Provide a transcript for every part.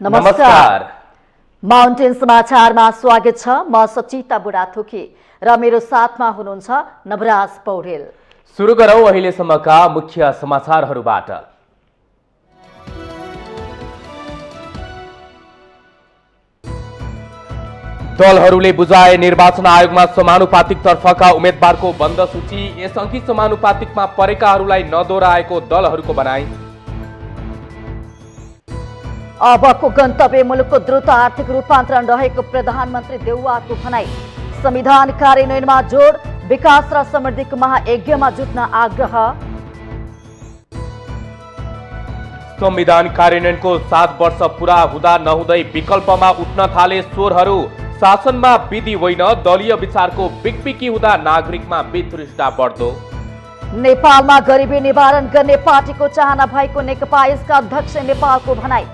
नमस्कार। माउन्टेन समाचारमा स्वागत छ। म सचिता बुढाथोकी र मेरो साथमा हुनुहुन्छ नवराज पौडेल। सुरु गरौं अहिलेसम्मका मुख्य समाचारहरूबाट। दलहरूले बुझाए निर्वाचन आयोगमा समानुपातिक तर्फका उम्मेदवारको बन्द सूची। यसअघि समानुपातिकमा परेकाहरूलाई नदोहोऱ्याएको दलहरूको भनाई। अबको गन्तव्य मुलुकको द्रुत आर्थिक रूपान्तरण रहेको प्रधानमन्त्री देउवाको भनाई। संविधान कार्यान्वयनमा जोड, विकास र समृद्धिको महायज्ञमा जुट्न आग्रह। संविधान कार्यान्वयनको 7 वर्ष पूरा हुँदा नहुँदै विकल्पमा उठ्न थाले स्वरहरू। शासनमा विधि होइन, दलीय विचारको बिकबिकी हुँदा नागरिकमा वितृष्णा बढ्दो। नेपालमा गरिबी निवारण गर्ने पार्टीको चाहना भएको नेकपा यसका अध्यक्ष नेपालको भनाई।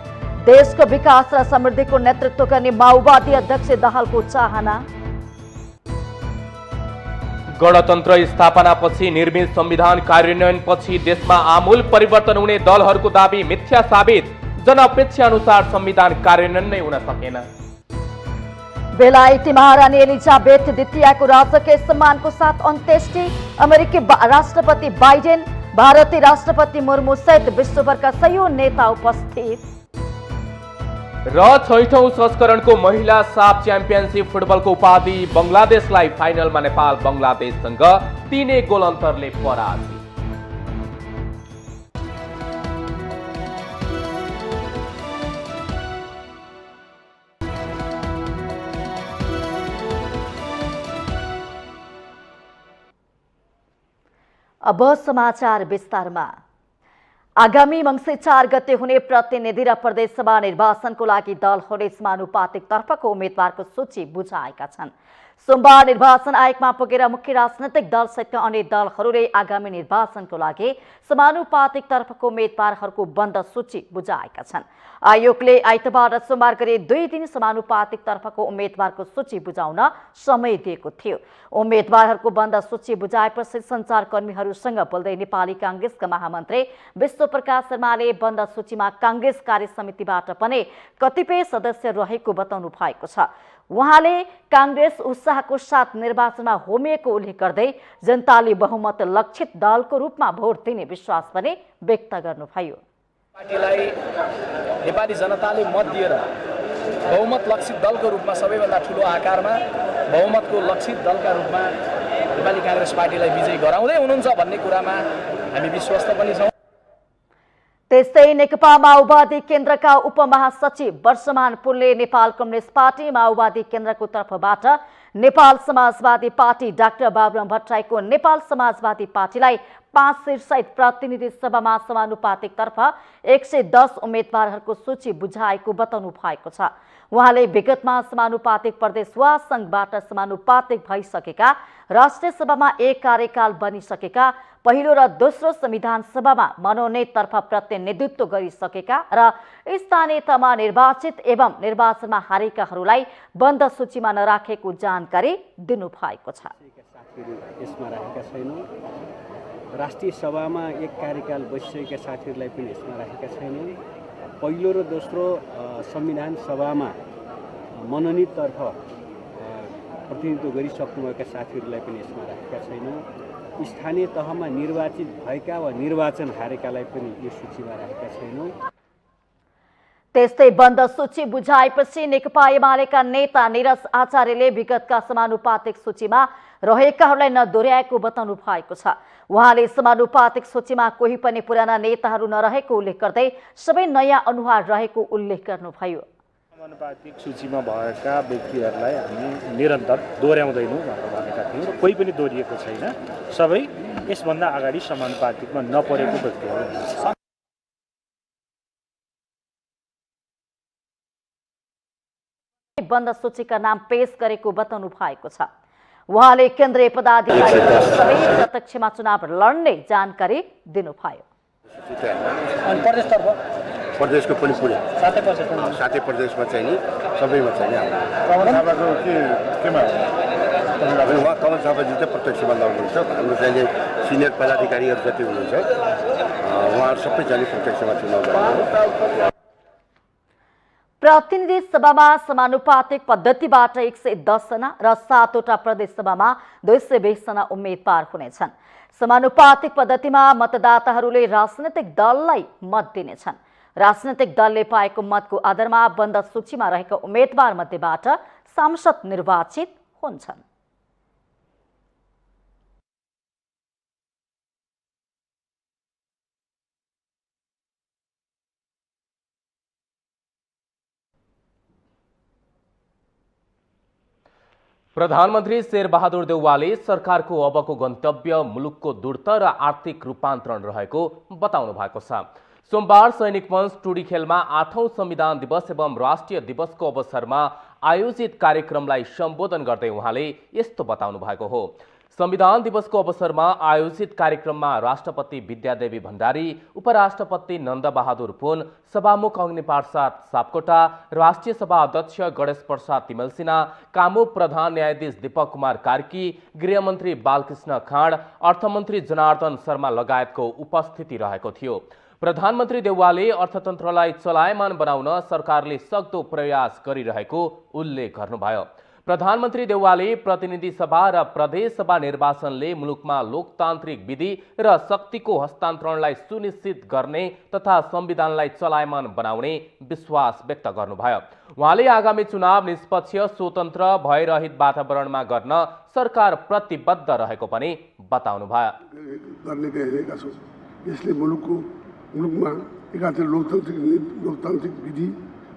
देशको विकास र समृद्धिको नेतृत्व गर्ने माओवादी अध्यक्ष दाहालको चाहना। गणतन्त्र स्थापनापछि निर्मित संविधान कार्यान्वयनपछि देशमा आमूल परिवर्तन हुने दलहरूको दाबी मिथ्या साबित। जनअपेक्षा अनुसार संविधान कार्यान्वयन नै हुन सकेन। बेलायती महारानी एलिजाबेथ द्वितीयको राजकीय सम्मानको साथ अन्त्येष्टि। अमेरिकी राष्ट्रपति बाइडेन, भारतीय राष्ट्रपति मुर्मू सहित विश्वभरका सयौं नेता उपस्थित। र 6औं संस्करणको महिला साफ च्याम्पियनशिप फुटबलको उपाधि बंगलादेशलाई फाइनलमा नेपाल बंगलादेशसँग 3-1 गोल अन्तरले पराजित। अब समाचार विस्तारमा। आगामी मंसिर 4 गते हुने प्रतिनिधि र प्रदेशसभा निर्वाचनको लागि दलहरूले समानुपातिक तर्फको उम्मेद्वारको सूची बुझाएका छन्। सोमबार निर्वाचन आयोगमा पुगेर मुख्य राजनैतिक दल सहितका अन्य दलहरूले आगामी निर्वाचनको लागि समानुपातिक तर्फको उम्मेद्वारहरूको बन्द सूची बुझाएका छन्। आयोगले आइतबार र सोमबार गरी 2 दिन समानुपातिक तर्फको उम्मेद्वारको सूची बुझाउन समय दिएको थियो। उम्मेद्वारहरूको बन्द सूची बुझाएपछि सञ्चारकर्मीहरूसँग बोल्दै नेपाली कांग्रेसका महामन्त्री विश्वप्रकाश शर्माले बन्द सूचीमा कांग्रेस कार्य समितिबाट पनि कतिपय सदस्य रहेको बताउनु भएको छ। उहाँले कांग्रेस उत्साहको साथ निर्वाचनमा होमिएको उल्लेख गर्दै जनताले बहुमत लक्षित दलको रूपमा भोट दिने विश्वास पनि व्यक्त गर्नुभयो। पार्टीलाई नेपाली जनताले मत दिएर बहुमत लक्षित दलको रूपमा सबैभन्दा ठूलो आकारमा बहुमतको लक्षित दलका रूपमा नेपाली कांग्रेस पार्टीलाई विजयी गराउँदै हुनुहुन्छ भन्ने कुरामा हामी विश्वस्त पनि छौं। त्यस्तै नेकपा माओवादी केन्द्रका उपमहासचिव वर्षमान पुलले नेपाल कम्युनिस्ट पार्टी माओवादी केन्द्रको तर्फबाट नेपाल समाजवादी पार्टी डाक्टर बाबुराम भट्टराईको नेपाल समाजवादी पार्टीलाई 5 सीटसहित प्रतिनिधि सभामा समानुपातिक तर्फ 110 उम्मेद्वारहरूको सूची बुझाएको बताउनु भएको छ। उहाँले विगतमा समानुपातिक प्रदेश वा संघबाट समानुपातिक भइसकेका, राष्ट्रिय सभामा 1 कार्यकाल बनिसकेका, पहिलो र दोस्रो संविधान सभामा मनोनयन तर्फ प्रतिनिधित्व गरिसकेका र स्थानीय तहमा निर्वाचित एवं निर्वाचनमा हारेकाहरूलाई बन्द सूचीमा नराखेको जानकारी दिनुभएको छ। यसमा राखेका छैनौं। राष्ट्रिय सभामा 1 कार्यकाल बसिसकेका साथीहरूलाई पनि यसमा राखेका छैनौं। पहिलो र दोस्रो संविधान सभामा मनोनिततर्फ प्रतिनिधित्व गरिसक्नुभएका साथीहरूलाई पनि यसमा राखेका छैनौं। स्थानीय तहमा निर्वाचित भएका वा निर्वाचन हारेकालाई पनि यो सूचीमा राखेका छैनौं। त्यस्तै बन्द सूची बुझाएपछि नेकपा एमालेका नेता निरज आचार्यले विगतका समानुपातिक सूचीमा रहेकाहरूलाई नदोहोऱ्याएको बताउनु भएको छ। उहाँले समानुपातिक सूचीमा कोही पनि पुराना नेताहरू नरहेको उल्लेख गर्दै सबै नयाँ अनुहार रहेको उल्लेख गर्नुभयो। समानुपातिक सूचीमा भएका व्यक्तिहरूलाई हामी निरन्तर दोहोर्याउँदैनौँ भनेका थियौँ र कोही पनि दोहोरिएको छैन। सबै यसभन्दा अगाडि समानुपातिकमा नपरेको व्यक्तिहरू हुनुहुन्छ। बन्द सूचीका नाम पेश गरेको बताउनु भएको छ। उहाँले केन्द्रीय पदाधिकारी सबै प्रत्यक्षमा चुनाव लड्ने जानकारी दिनुभयो। प्रदेशको पनि पुरै सातै प्रदेशमा चाहिँ नि सबैमा चाहिँ उहाँ कमल थापाजी चाहिँ प्रत्यक्षमा लड्नुहुन्छ। हाम्रो चाहिँ सिनियर पदाधिकारीहरू जति हुनुहुन्छ उहाँहरू सबै चाहिँ प्रत्यक्षमा चुनाव लड्नुहुन्छ। प्रतिनिधि सभामा समानुपातिक पद्धतिबाट 110 जना र 7वटा प्रदेश सभामा 220 जना उम्मेद्वार हुनेछन्। समानुपातिक पद्धतिमा मतदाताहरूले राजनैतिक दललाई मत दिनेछन्। राजनैतिक दलले पाएको मतको आधारमा बन्द सूचीमा रहेका उम्मेद्वार मध्येबाट सांसद निर्वाचित हुन्छन्। प्रधानमन्त्री शेरबहादुर देउवाले सरकारको अबको गन्तव्य मुलुकको द्रुत र आर्थिक रूपान्तरण रहेको बताउनु भएको छ। सोमबार सैनिक मञ्च टुडीखेलमा 8औं संविधान दिवस एवं राष्ट्रिय दिवसको अवसरमा आयोजित कार्यक्रमलाई सम्बोधन गर्दै उहाँले यस्तो बताउनु भएको हो। संविधान दिवसको अवसरमा आयोजित कार्यक्रममा राष्ट्रपति विद्यादेवी भण्डारी, उपराष्ट्रपति नन्दबहादुर पुन, सभामुख अग्निप्रसाद सापकोटा, राष्ट्रिय सभा अध्यक्ष गणेश प्रसाद तिमल सिन्हा, कामू प्रधान न्यायाधीश दीपक कुमार कार्की, गृहमन्त्री बालकृष्ण खाँड, अर्थमन्त्री जनार्दन शर्मा लगायतको उपस्थिति रहेको थियो। प्रधानमन्त्री देउवाले अर्थतन्त्रलाई चलायमान बनाउन सरकारले सक्दो प्रयास गरिरहेको उल्लेख गर्नुभयो। प्रधानमन्त्री देउवाले प्रतिनिधि सभा र प्रदेश सभा निर्वाचनले मुलुकमा लोकतान्त्रिक विधि र शक्तिको हस्तान्तरणलाई सुनिश्चित गर्ने तथा संविधानलाई चलायमान बनाउने विश्वास व्यक्त गर्नुभयो। उहाँले आगामी चुनाव निष्पक्ष, स्वतन्त्र, भयरहित वातावरणमा गर्न सरकार प्रतिबद्ध रहेको पनि बताउनुभयो। यसले मुलुकमा एकातिर लोकतान्त्रिक विधि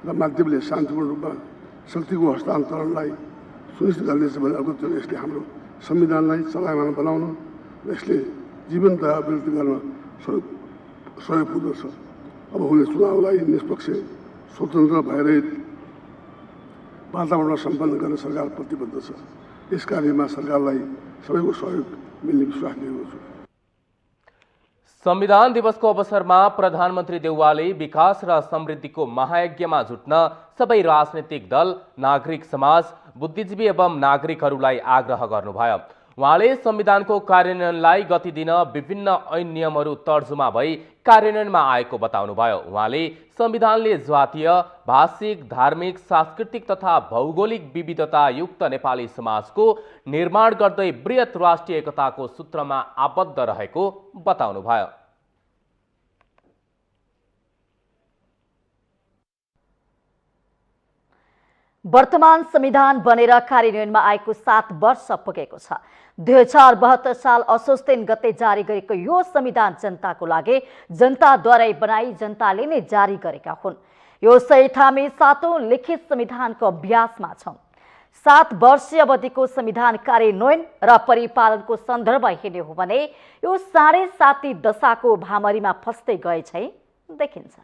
र माध्यमले शान्तिपूर्ण रूपमा शक्तिको हस्तान्तरणलाई सुनिश्चित गर्नेछ भने अग्रतर यसले हाम्रो संविधानलाई चलायमान बनाउन र यसले जीवन्त अभिवृद्धि गर्न सहयोग पुग्दछ। अब हुने चुनावलाई निष्पक्ष, स्वतन्त्र, भयरहित वातावरणमा सम्पन्न गर्न सरकार प्रतिबद्ध छ। यस कार्यमा सरकारलाई सबैको सहयोग मिल्ने विश्वास लिएको छु। संविधान दिवसको अवसरमा प्रधानमन्त्री देउवाले विकास र समृद्धिको महायज्ञमा जुट्न सबै राजनैतिक दल, नागरिक समाज, बुद्धिजीवी एवं नागरिकहरूलाई आग्रह गर्नुभयो। उहाँले संविधानको कार्यान्वयनलाई गति दिन विभिन्न ऐन नियमहरू तर्जुमा भई कार्यान्वयनमा आएको बताउनुभयो। उहाँले संविधानले जातीय, भाषिक, धार्मिक, सांस्कृतिक तथा भौगोलिक विविधता युक्त नेपाली समाजको निर्माण गर्दै बृहत राष्ट्रिय एकताको सूत्रमा आबद्ध रहेको बताउनुभयो। वर्तमान संविधान बनेर कार्यान्वयनमा आएको 7 वर्ष पुगेको छ। 2072 साल असोज 3 गते जारी गरेको यो संविधान जनताको लागि, जनताद्वारै बनाई जनताले नै जारी गरेका हुन्। यो सही थामी 7औं लिखित संविधानको अभ्यासमा छौं। 7 वर्षीय अवधिको संविधान कार्यान्वयन र परिपालनको सन्दर्भ हेर्ने हो भने यो 7.5 दशकको भामरीमा फस्दै गए झै देखिन्छ।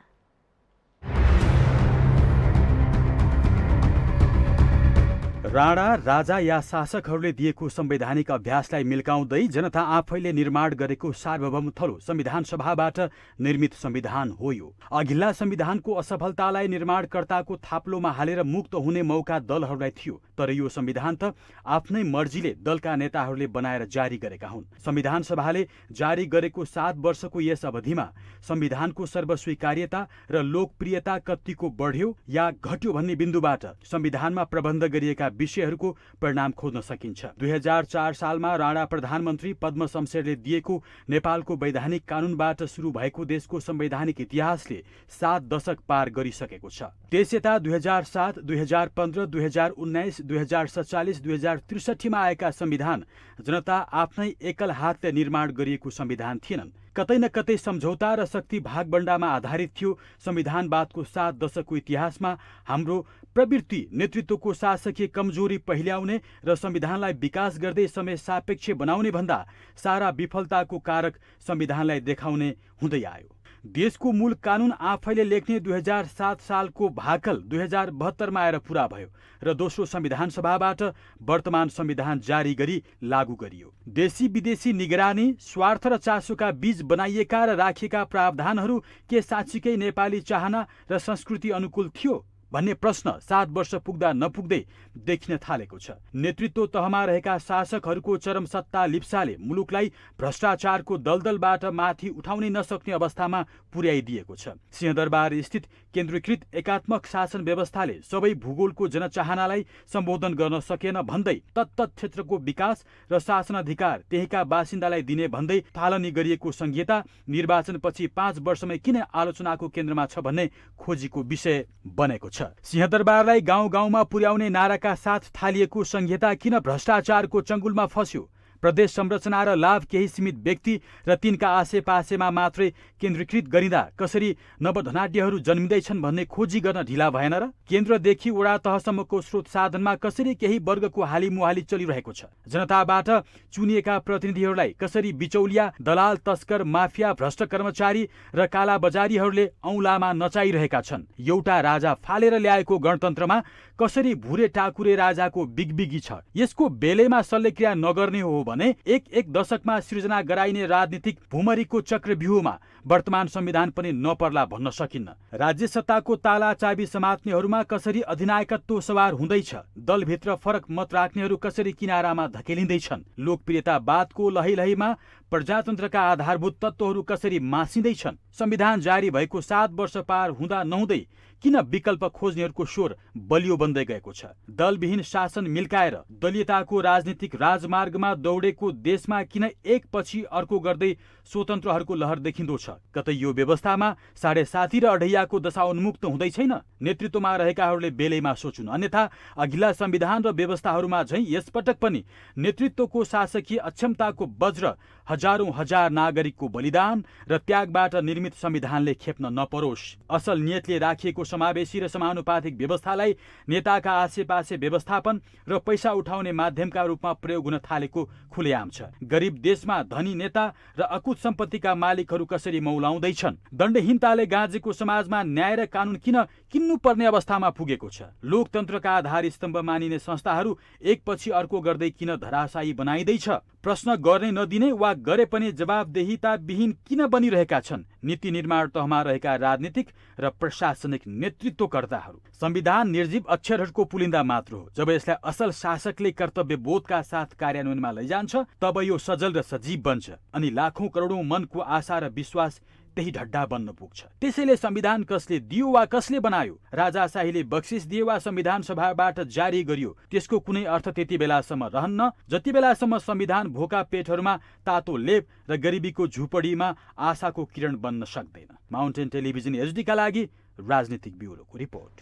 राणा, राजा या शासकहरूले दिएको संवैधानिक अभ्यासलाई मिल्काउँदै जनता आफैले निर्माण गरेको सार्वभौम थलो संविधान सभाबाट निर्मित संविधान हो यो। अघिल्ला संविधानको असफलतालाई निर्माणकर्ताको थाप्लोमा हालेर मुक्त हुने मौका दलहरूलाई थियो, तर यो संविधान त आफ्नै मर्जीले दलका नेताहरूले बनाएर जारी गरेका हुन्। संविधान सभाले जारी गरेको 7 वर्षको यस अवधिमा संविधानको सर्वस्वीकार्यता र लोकप्रियता कतिको बढ्यो या घट्यो भन्ने बिन्दुबाट संविधानमा प्रबन्ध गरिएका विषयहरूको परिणाम खोज्न सकिन्छ। 2004 सालमा राणा प्रधानमन्त्री पद्म शमशेरले दिएको नेपालको वैधानिक कानूनबाट सुरु भएको देशको संवैधानिक इतिहासले 7 दशक पार गरिसकेको छ। त्यसयता 2007, 2015, 2019, 2047, 2063 मा आएका संविधान जनता आफ्नै एकल हातले निर्माण गरिएको संविधान थिएनन्। कतै न कतै सम्झौता र शक्ति भागबण्डामा आधारित थियो। संविधानवादको 7 दशकको इतिहासमा हाम्रो प्रवृत्ति नेतृत्वको शासकीय कमजोरी पहिल्याउने र संविधानलाई विकास गर्दै समय सापेक्ष बनाउने भन्दा सारा विफलताको कारक संविधानलाई देखाउने हुँदै आयो। देशको मूल कानून आफैले लेख्ने 2007 सालको भाकल 2072 मा आएर पूरा भयो र दोस्रो संविधान सभाबाट वर्तमान संविधान जारी गरी लागू गरियो। देशी विदेशी निगरानी, स्वार्थ र चासोका बीज बनाइएका र राखिएका प्रावधानहरू के साँच्चीकै नेपाली चाहना र संस्कृति अनुकूल थियो भन्ने प्रश्न 7 वर्ष पुग्दा नपुग्दै देखिन थालेको छ। नेतृत्व तहमा रहेका शासकहरूको चरम सत्ता लिप्साले मुलुकलाई भ्रष्टाचारको दलदलबाट माथि उठाउनै नसक्ने अवस्थामा पुर्याइदिएको छ। सिंहदरबार स्थित केन्द्रीकृत एकात्मक शासन व्यवस्थाले सबै भूगोलको जनचाहनालाई सम्बोधन गर्न सकेन भन्दै तत्तत क्षेत्रको विकास र शासनाधिकार त्यहीका बासिन्दालाई दिने भन्दै थालनी गरिएको संहिता निर्वाचनपछि 5 वर्षमै किन आलोचनाको केन्द्रमा छ भन्ने खोजीको विषय बनेको छ। सिंहदरबारलाई गाउँ गाउँमा पुर्याउने नाराका साथ थालिएको संहिता किन भ्रष्टाचारको चङ्गुलमा फस्यो? प्रदेश संरचना र लाभ केही सीमित व्यक्ति र तिनका आसेपासेमा मात्रै केन्द्रीकृत गरिँदा कसरी नवधनाढ्यहरू जन्मिँदैछन् भन्ने खोजी गर्न ढिला भएन र? केन्द्रदेखि वडा तहसम्मको स्रोत साधनमा कसरी केही वर्गको हालिमुहाली चलिरहेको छ? जनताबाट चुनिएका प्रतिनिधिहरूलाई कसरी बिचौलिया, दलाल, तस्कर, माफिया, भ्रष्ट कर्मचारी र कालाबजारीहरूले औँलामा नचाइरहेका छन्? एउटा राजा फालेर ल्याएको गणतन्त्रमा कसरी भुरे टाकुरे राजाको बिगबिगी छ? यसको बेलेमा शल्यक्रिया नगर्ने हो भने एक दशकमा सृजना गराइने राजनीतिक भूमरीको चक्रव्यूहमा वर्तमान संविधान पनि नपर्ला भन्न सकिन्न। राज्य सत्ताको ताला चाबी समात्नेहरूमा कसरी अधिनायकत्व सवार हुँदैछ? दलभित्र फरक मत राख्नेहरू कसरी किनारामा धकेलिँदैछन्? लोकप्रियतावादको लहीलहीमा प्रजातन्त्रका आधारभूत तत्त्वहरू कसरी मासिँदैछन्? संविधान जारी भएको 7 वर्ष पार हुँदा नहुँदै किन विकल्प खोज्नेहरूको स्वर बलियो बन्दै गएको छ? दलविहीन शासन मिल्काएर दलीयताको राजनीतिक राजमार्गमा दौडेको देशमा किन एकपछि अर्को गर्दै स्वतन्त्रहरूको लहर देखिँदो छ? कतै यो व्यवस्थामा 7.5 र अढैयाको दशा उन्मुक्त हुँदै छैन? नेतृत्वमा रहेकाहरूले बेलैमा सोचुन्, अन्यथा अघिल्ला संविधान र व्यवस्थाहरूमा झैं यसपटक पनि नेतृत्वको शासकीय अक्षमताको वज्र हजारौं हजार नागरिकको बलिदान र त्यागबाट निर्मित संविधानले खेप्न नपरोस्। असल नियतले राखिएको समावेशी र समानुपातिक व्यवस्थालाई नेताका आसेपासे व्यवस्थापन र पैसा उठाउने माध्यमका रूपमा प्रयोग हुन थालेको खुलेआम छ। गरिब देशमा धनी नेता र अकुत सम्पत्तिका मालिकहरू कसरी मौलाउँदैछन्? दण्डहीनताले गाँजेको समाजमा न्याय र कानुन किन किन्नुपर्ने अवस्थामा पुगेको छ? लोकतन्त्रका आधार स्तम्भ मानिने संस्थाहरू एकपछि अर्को गर्दै किन धराशायी बनाइँदैछ? प्रश्न गर्ने नदिने वा गरे पनि जवाबदेहिता विहीन किन बनिरहेका छन् नीति निर्माण तहमा रहेका राजनीतिक र प्रशासनिक नेतृत्वकर्ताहरू? संविधान निर्जीव अक्षरहरूको पुलिन्दा मात्र हो। जब यसलाई असल शासकले कर्तव्य बोधका साथ कार्यान्वयनमा लैजान्छ तब यो सजल र सजीव बन्छ अनि लाखौं करोडौं मनको आशा र विश्वास त्यही ढड्डा बन्न पुग्छ। त्यसैले संविधान कसले दियो वा कसले बनायो? राजाशाहीले बक्सिस दिए वा संविधान सभाबाट जारी गरियो, त्यसको कुनै अर्थ त्यति बेलासम्म रहन्न जति बेलासम्म संविधान भोका पेटहरूमा तातो लेप र गरिबीको झुपडीमा आशाको किरण बन्न सक्दैन। माउन्टेन टेलिभिजन एचडी का लागि राजनीतिक ब्युरोको रिपोर्ट।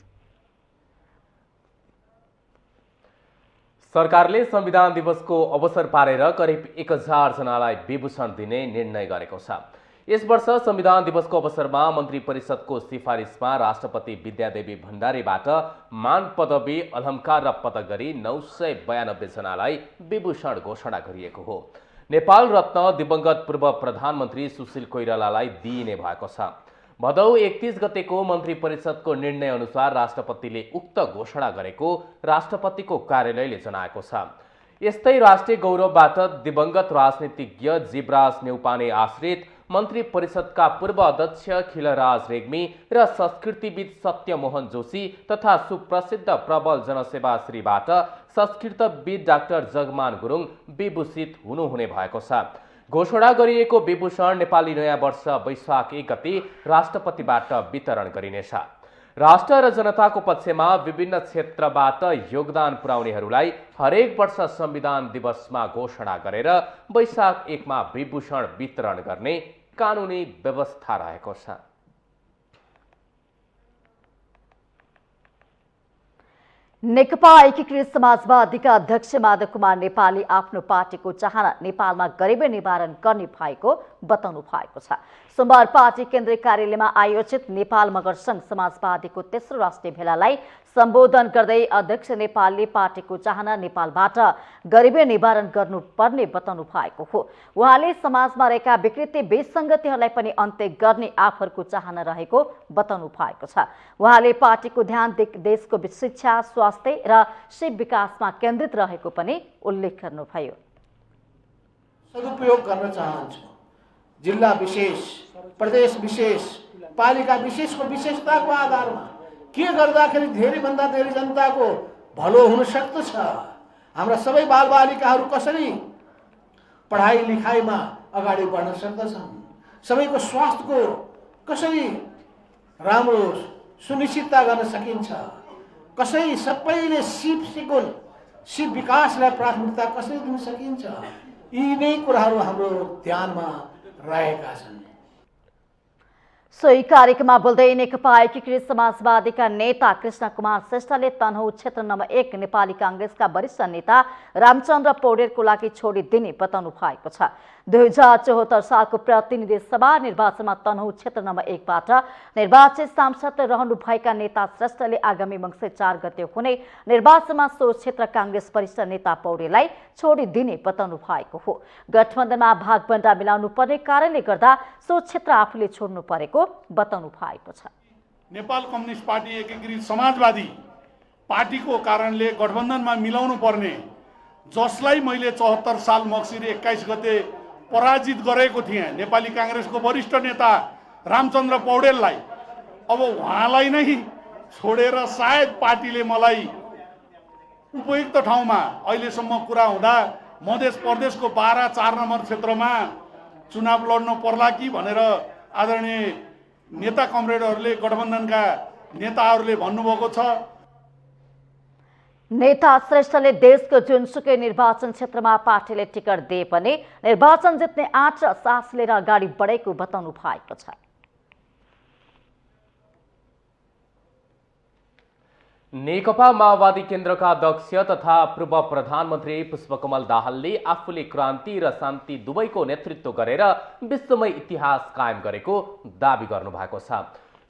सरकारले संविधान दिवसको अवसर पारेर करिब 1000 जनालाई विभूषण दिने निर्णय गरेको छ। यस वर्ष संविधान दिवसको अवसरमा मन्त्री परिषदको सिफारिसमा राष्ट्रपति विद्यादेवी भण्डारीबाट मान पदवी, अलङ्कार र पदक गरी 992 जनालाई विभूषण घोषणा गरिएको हो। नेपाल रत्न दिवंगत पूर्व प्रधानमन्त्री सुशील कोइरालालाई दिइने भएको छ। भदौ 31 गतेको मन्त्री परिषदको निर्णय अनुसार राष्ट्रपतिले उक्त घोषणा गरेको राष्ट्रपतिको कार्यालयले जनाएको छ। यस्तै राष्ट्रिय गौरवबाट दिवंगत राजनीतिज्ञ जीवराज न्यौपाने आश्रित मन्त्री परिषदका पूर्व अध्यक्ष खिलराज रेग्मी र संस्कृतिविद सत्यमोहन जोशी तथा सुप्रसिद्ध प्रबल जनसेवाश्रीबाट संस्कृतविद डाक्टर जगमान गुरुङ विभूषित हुनुहुने भएको छ। घोषणा गरिएको विभूषण नेपाली नयाँ वर्ष वैशाख 1 गते राष्ट्रपतिबाट वितरण गरिनेछ। राष्ट्र र जनताको पक्षमा विभिन्न क्षेत्रबाट योगदान पुर्याउनेहरूलाई हरेक वर्ष संविधान दिवसमा घोषणा गरेर वैशाख 1 मा विभूषण वितरण गर्ने कानुनी व्यवस्था रहेको छ। नेकपा एकीकृत समाजवादीका अध्यक्ष माधव कुमार नेपालले आफ्नो पार्टीको चाहना नेपालमा गरिबी निवारण गर्ने भएको बताउनु भएको छ। सोमबार पार्टी केन्द्रीय कार्यालयमा आयोजित नेपाल मगर संघ समाजवादीको तेस्रो राष्ट्रिय भेलालाई सम्बोधन गर्दै अध्यक्ष नेपालले पार्टीको चाहना नेपालबाट गरिबी निवारण गर्नुपर्ने बताउनु भएको हो। उहाँले समाजमा रहेका विकृति विसङ्गतिहरूलाई पनि अन्त्य गर्ने आफूहरूको चाहना रहेको बताउनु भएको छ। उहाँले पार्टीको ध्यान देशको शिक्षा, स्वास्थ्य र शिव विकासमा केन्द्रित रहेको पनि उल्लेख गर्नुभयो। सदुपयोग गर्न चाहन्छु। जिल्ला विशेष, प्रदेश विशेष, पालिका विशेषको विशेषताको आधारमा के गर्दाखेरि धेरैभन्दा धेरै जनताको भलो हुन सक्दछ, हाम्रा सबै बालबालिकाहरू कसरी पढाइ लेखाइमा अगाडि बढ्न सक्दछन्, सबैको स्वास्थ्यको कसरी राम्रो सुनिश्चितता गर्न सकिन्छ। सबैले सिप सिकुल सिप विकासलाई प्राथमिकता कसरी दिन सकिन्छ, यी नै कुराहरू हाम्रो ध्यानमा रहेका छन्। सोही कार्यक्रममा बोल्दै नेकपा एकीकृत समाजवादीका नेता कृष्ण कुमार श्रेष्ठले तनहुँ क्षेत्र नम्बर 1 नेपाली कांग्रेसका वरिष्ठ नेता रामचन्द्र पौडेलको लागि छोडिदिने बताउनु भएको छ। 2074 सालको प्रतिनिधि सभा निर्वाचनमा तनहुँ क्षेत्र नम्बर 1 बाट निर्वाचित सांसद रहनुभएका नेता श्रेष्ठले आगामी मङ्सिर 4 गते हुने निर्वाचनमा सो क्षेत्र कांग्रेस वरिष्ठ नेता पौडेललाई छोडिदिने बताउनु भएको हो। गठबन्धनमा भागबण्डा मिलाउनु पर्ने कारणले गर्दा सो क्षेत्र आफूले छोड्नु परेको बताउनु भएको छ। नेपाल कम्युनिस्ट पार्टी एकीकृत समाजवादी पार्टीको कारणले गठबन्धनमा मिलाउनु पर्ने, जसलाई मैले 74 साल मक्सिर 21 गते पराजित गरेको थिएँ नेपाली कांग्रेसको वरिष्ठ नेता रामचन्द्र पौडेललाई, अब उहाँलाई नै छोडेर सायद पार्टीले मलाई उपयुक्त ठाउँमा अहिलेसम्म कुरा हुँदा मधेस प्रदेशको 12-4 नम्बर क्षेत्रमा चुनाव लड्नु पर्ला कि भनेर आदरणीय नेता कमरेडहरूले गठबन्धनका नेताहरूले भन्नुभएको छ। नेता श्रेष्ठले देशको जुनसुकै निर्वाचन क्षेत्रमा पार्टीले टिकट दिए पनि निर्वाचन जित्ने आँट र साहस लिएर अगाडि बढेको बताउनु भएको छ। नेकपा माओवादी केन्द्रका अध्यक्ष तथा पूर्व प्रधानमन्त्री पुष्पकमल दाहालले आफूले क्रान्ति र शान्ति दुवैको नेतृत्व गरेर विश्वमै इतिहास कायम गरेको दावी गर्नुभएको छ।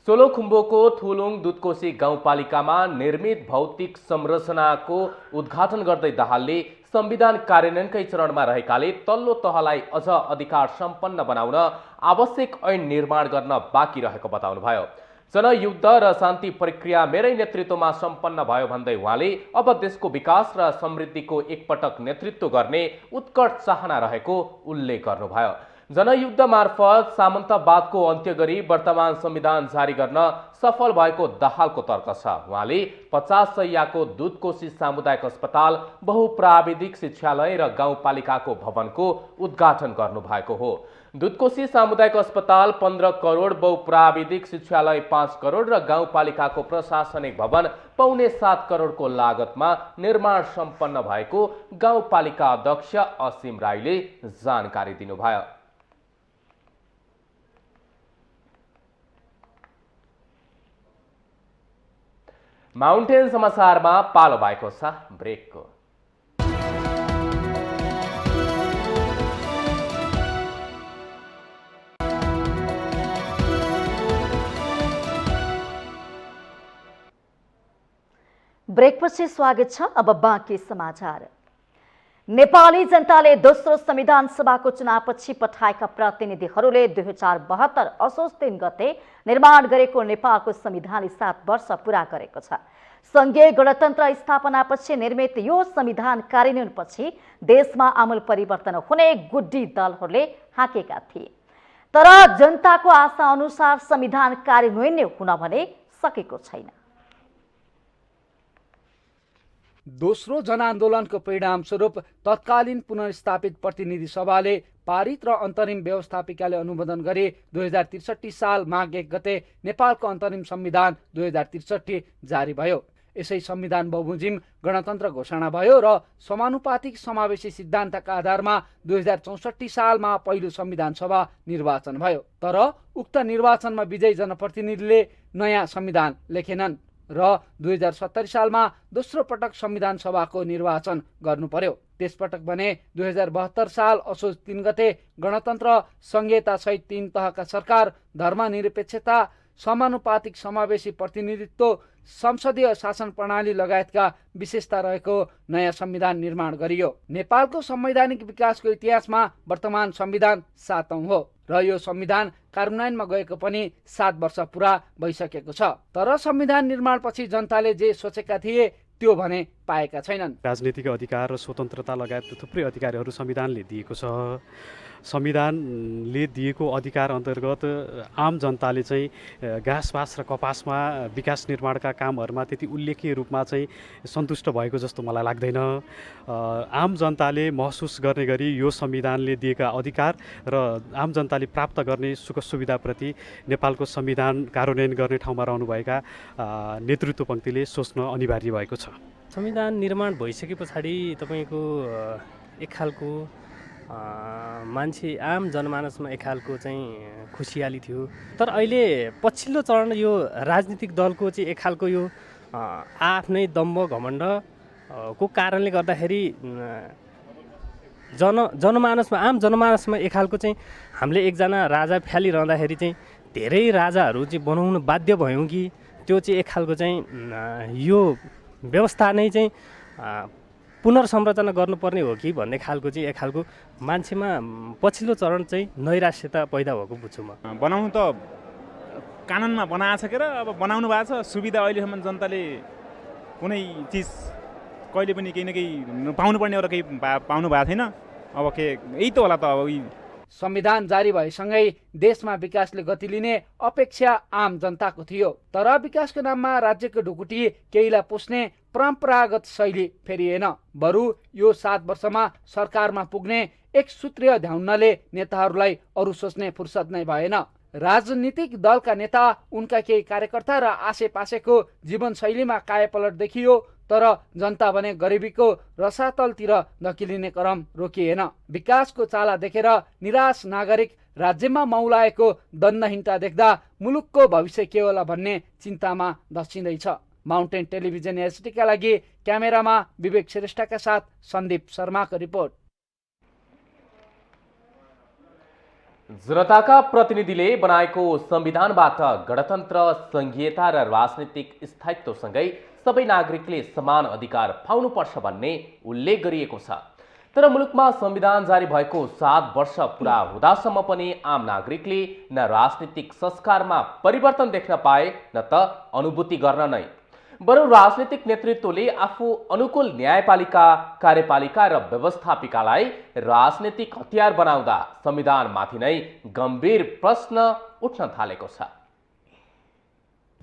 सोलुखुम्बुको थुलुङ दुधकोशी गाउँपालिकामा निर्मित भौतिक संरचनाको उद्घाटन गर्दै दाहालले संविधान कार्यान्वयनकै चरणमा रहेकाले तल्लो तहलाई अझ अधिकार सम्पन्न बनाउन आवश्यक ऐन निर्माण गर्न बाँकी रहेको बताउनुभयो। जनयुद्ध र शान्ति प्रक्रिया मेरै नेतृत्वमा सम्पन्न भयो भन्दै उहाँले अब देशको विकास र समृद्धिको एकपटक नेतृत्व गर्ने उत्कट चाहना रहेको उल्लेख गर्नुभयो। जनयुद्ध मार्फत सामन्तवादको अन्त्य गरी वर्तमान संविधान जारी गर्न सफल भएको दाहालको तर्क छ। उहाँले 50 शैय्याको दुधकोशी सामुदायिक अस्पताल, बहुप्राविधिक शिक्षालय र गाउँपालिकाको भवनको उद्घाटन गर्नुभएको हो। दुधकोशी सामुदायिक अस्पताल 15 करोड, बहुप्राविधिक शिक्षालय 5 करोड र गाउँपालिकाको प्रशासनिक भवन 7.25 करोडको लागतमा निर्माण सम्पन्न भएको गाउँपालिका अध्यक्ष असीम राईले जानकारी दिनुभयो। माउन्टेन समाचारमा पालो भएको छ ब्रेकको। ब्रेकपछि स्वागत छ। अब बाँकी समाचार। नेपाली जनताले दोस्रो संविधान सभाको चुनावपछि पठाएका प्रतिनिधिहरूले 2072 असोज 3 गते निर्माण गरेको नेपालको संविधानले 7 वर्ष पूरा गरेको छ। संघीय गणतन्त्र स्थापनापछि निर्मित यो संविधान कार्यान्वयनपछि देशमा आमूल परिवर्तन हुने गुड्डी दलहरूले हाकेका थिए, तर जनताको आशा अनुसार संविधान कार्यान्वयन हुन भने सकेको छैन। दोस्रो जनआन्दोलनको परिणामस्वरूप तत्कालीन पुनर्स्थापित प्रतिनिधि सभाले पारित र अन्तरिम व्यवस्थापिकाले अनुमोदन गरी 2063 साल माघ 1 गते नेपालको अन्तरिम संविधान 2063 जारी भयो। यसै संविधान बमोजिम गणतन्त्र घोषणा भयो र समानुपातिक समावेशी सिद्धान्तका आधारमा 2064 सालमा पहिलो संविधान सभा निर्वाचन भयो। तर उक्त निर्वाचनमा विजयी जनप्रतिनिधिले नयाँ संविधान लेखेनन् र 2070 सालमा दोस्रो पटक संविधान सभाको निर्वाचन गर्नु पर्यो। त्यसपटक भने 2072 साल असोज 3 गते गणतन्त्र संहिता सहित 3 तहका सरकार, धर्मनिरपेक्षता, समानुपातिक समावेशी प्रतिनिधित्व, संसदीय शासन प्रणाली लगायतका विशेषता रहेको नयाँ संविधान निर्माण गरियो। नेपालको संवैधानिक विकासको इतिहासमा वर्तमान संविधान 7औं हो र यो संविधान कार्यान्वयनमा गएको पनि 7 वर्ष पूरा भइसकेको छ। तर संविधान निर्माणपछि जनताले जे सोचेका थिए त्यो भने पाएका छैनन्। राजनीतिक अधिकार र स्वतन्त्रता लगायत थुप्रै अधिकारहरू संविधानले दिएको छ। संविधानले दिएको अधिकार अन्तर्गत आम जनताले चाहिँ घाँसपास र कपासमा विकास निर्माणका कामहरूमा त्यति उल्लेख्य रूपमा चाहिँ सन्तुष्ट भएको जस्तो मलाई लाग्दैन। आम जनताले महसुस गर्ने गरी यो संविधानले दिएका अधिकार र आम जनताले प्राप्त गर्ने सुख सुविधाप्रति नेपालको संविधान कार्यान्वयन गर्ने ठाउँमा रहनुभएका नेतृत्व पङ्क्तिले सोच्न अनिवार्य भएको छ। संविधान निर्माण भइसके पछाडि तपाईँको एक खालको मान्छे आम जनमानसमा एक खालको चाहिँ खुसियाली थियो। तर अहिले पछिल्लो चरण यो राजनीतिक दलको चाहिँ एक खालको यो आफ्नै दम्भ घमण्ड को कारणले गर्दाखेरि जनमानसमा आम जनमानसमा एक खालको चाहिँ हामीले एकजना राजा फ्यालिरहँदाखेरि चाहिँ धेरै राजाहरू चाहिँ बनाउनु बाध्य भयौँ कि त्यो चाहिँ एक खालको चाहिँ यो व्यवस्था नै चाहिँ पुनर्संरचना गर्नुपर्ने हो कि भन्ने खालको चाहिँ एक खालको मान्छेमा पछिल्लो चरण चाहिँ नैराश्यता पैदा भएको बुझ्छु म। बनाउनु त कानुनमा बनाएको छ के र अब बनाउनु भएको छ। सुविधा अहिलेसम्म जनताले कुनै चिज कहिले पनि केही न केही पाउनुपर्ने एउटा केही पाउनु भएको छैन। अब के यही त होला त। अब संविधान जारी भएसँगै देशमा विकासले गति लिने अपेक्षा आम जनताको थियो। तर विकासको नाममा राज्यको ढुकुटी केहीलाई पुस्ने परम्परागत शैली फेरिएन। बरु यो 7 वर्षमा सरकारमा पुग्ने एक सूत्रीय ध्याउनले नेताहरूलाई अरू सोच्ने फुर्सद नै भएन। राजनीतिक दलका नेता, उनका केही कार्यकर्ता र आसेपासेको जीवनशैलीमा कायापलट देखियो। तर जनता भने गरिबीको रसातलतिर धकिलिने क्रम रोकिएन। विकासको चाला देखेर निराश नागरिक राज्यमा मौलाएको दण्डहीनता देख्दा मुलुकको भविष्य के होला भन्ने चिन्तामा धस्सिँदैछ। माउन्टेन टेलिभिजन एसटीका लागि क्यामेरामा विवेक श्रेष्ठका साथ सन्दीप शर्माको रिपोर्ट। जनताका प्रतिनिधिले बनाएको संविधानबाट गणतन्त्र, संघीयता र राजनीतिक स्थायित्वसँगै सबै नागरिकले समान अधिकार पाउनुपर्छ भन्ने उल्लेख गरिएको छ। तर मुलुकमा संविधान जारी भएको 7 वर्ष पुरा हुँदासम्म पनि आम नागरिकले न राजनीतिक संस्कारमा परिवर्तन देख्न पाए न त अनुभूति गर्न नै। बरु राजनीतिक नेतृत्वले आफू अनुकूल न्यायपालिका, कार्यपालिका र व्यवस्थापिकालाई राजनीतिक हतियार बनाउँदा संविधानमाथि नै गम्भीर प्रश्न उठ्न थालेको छ।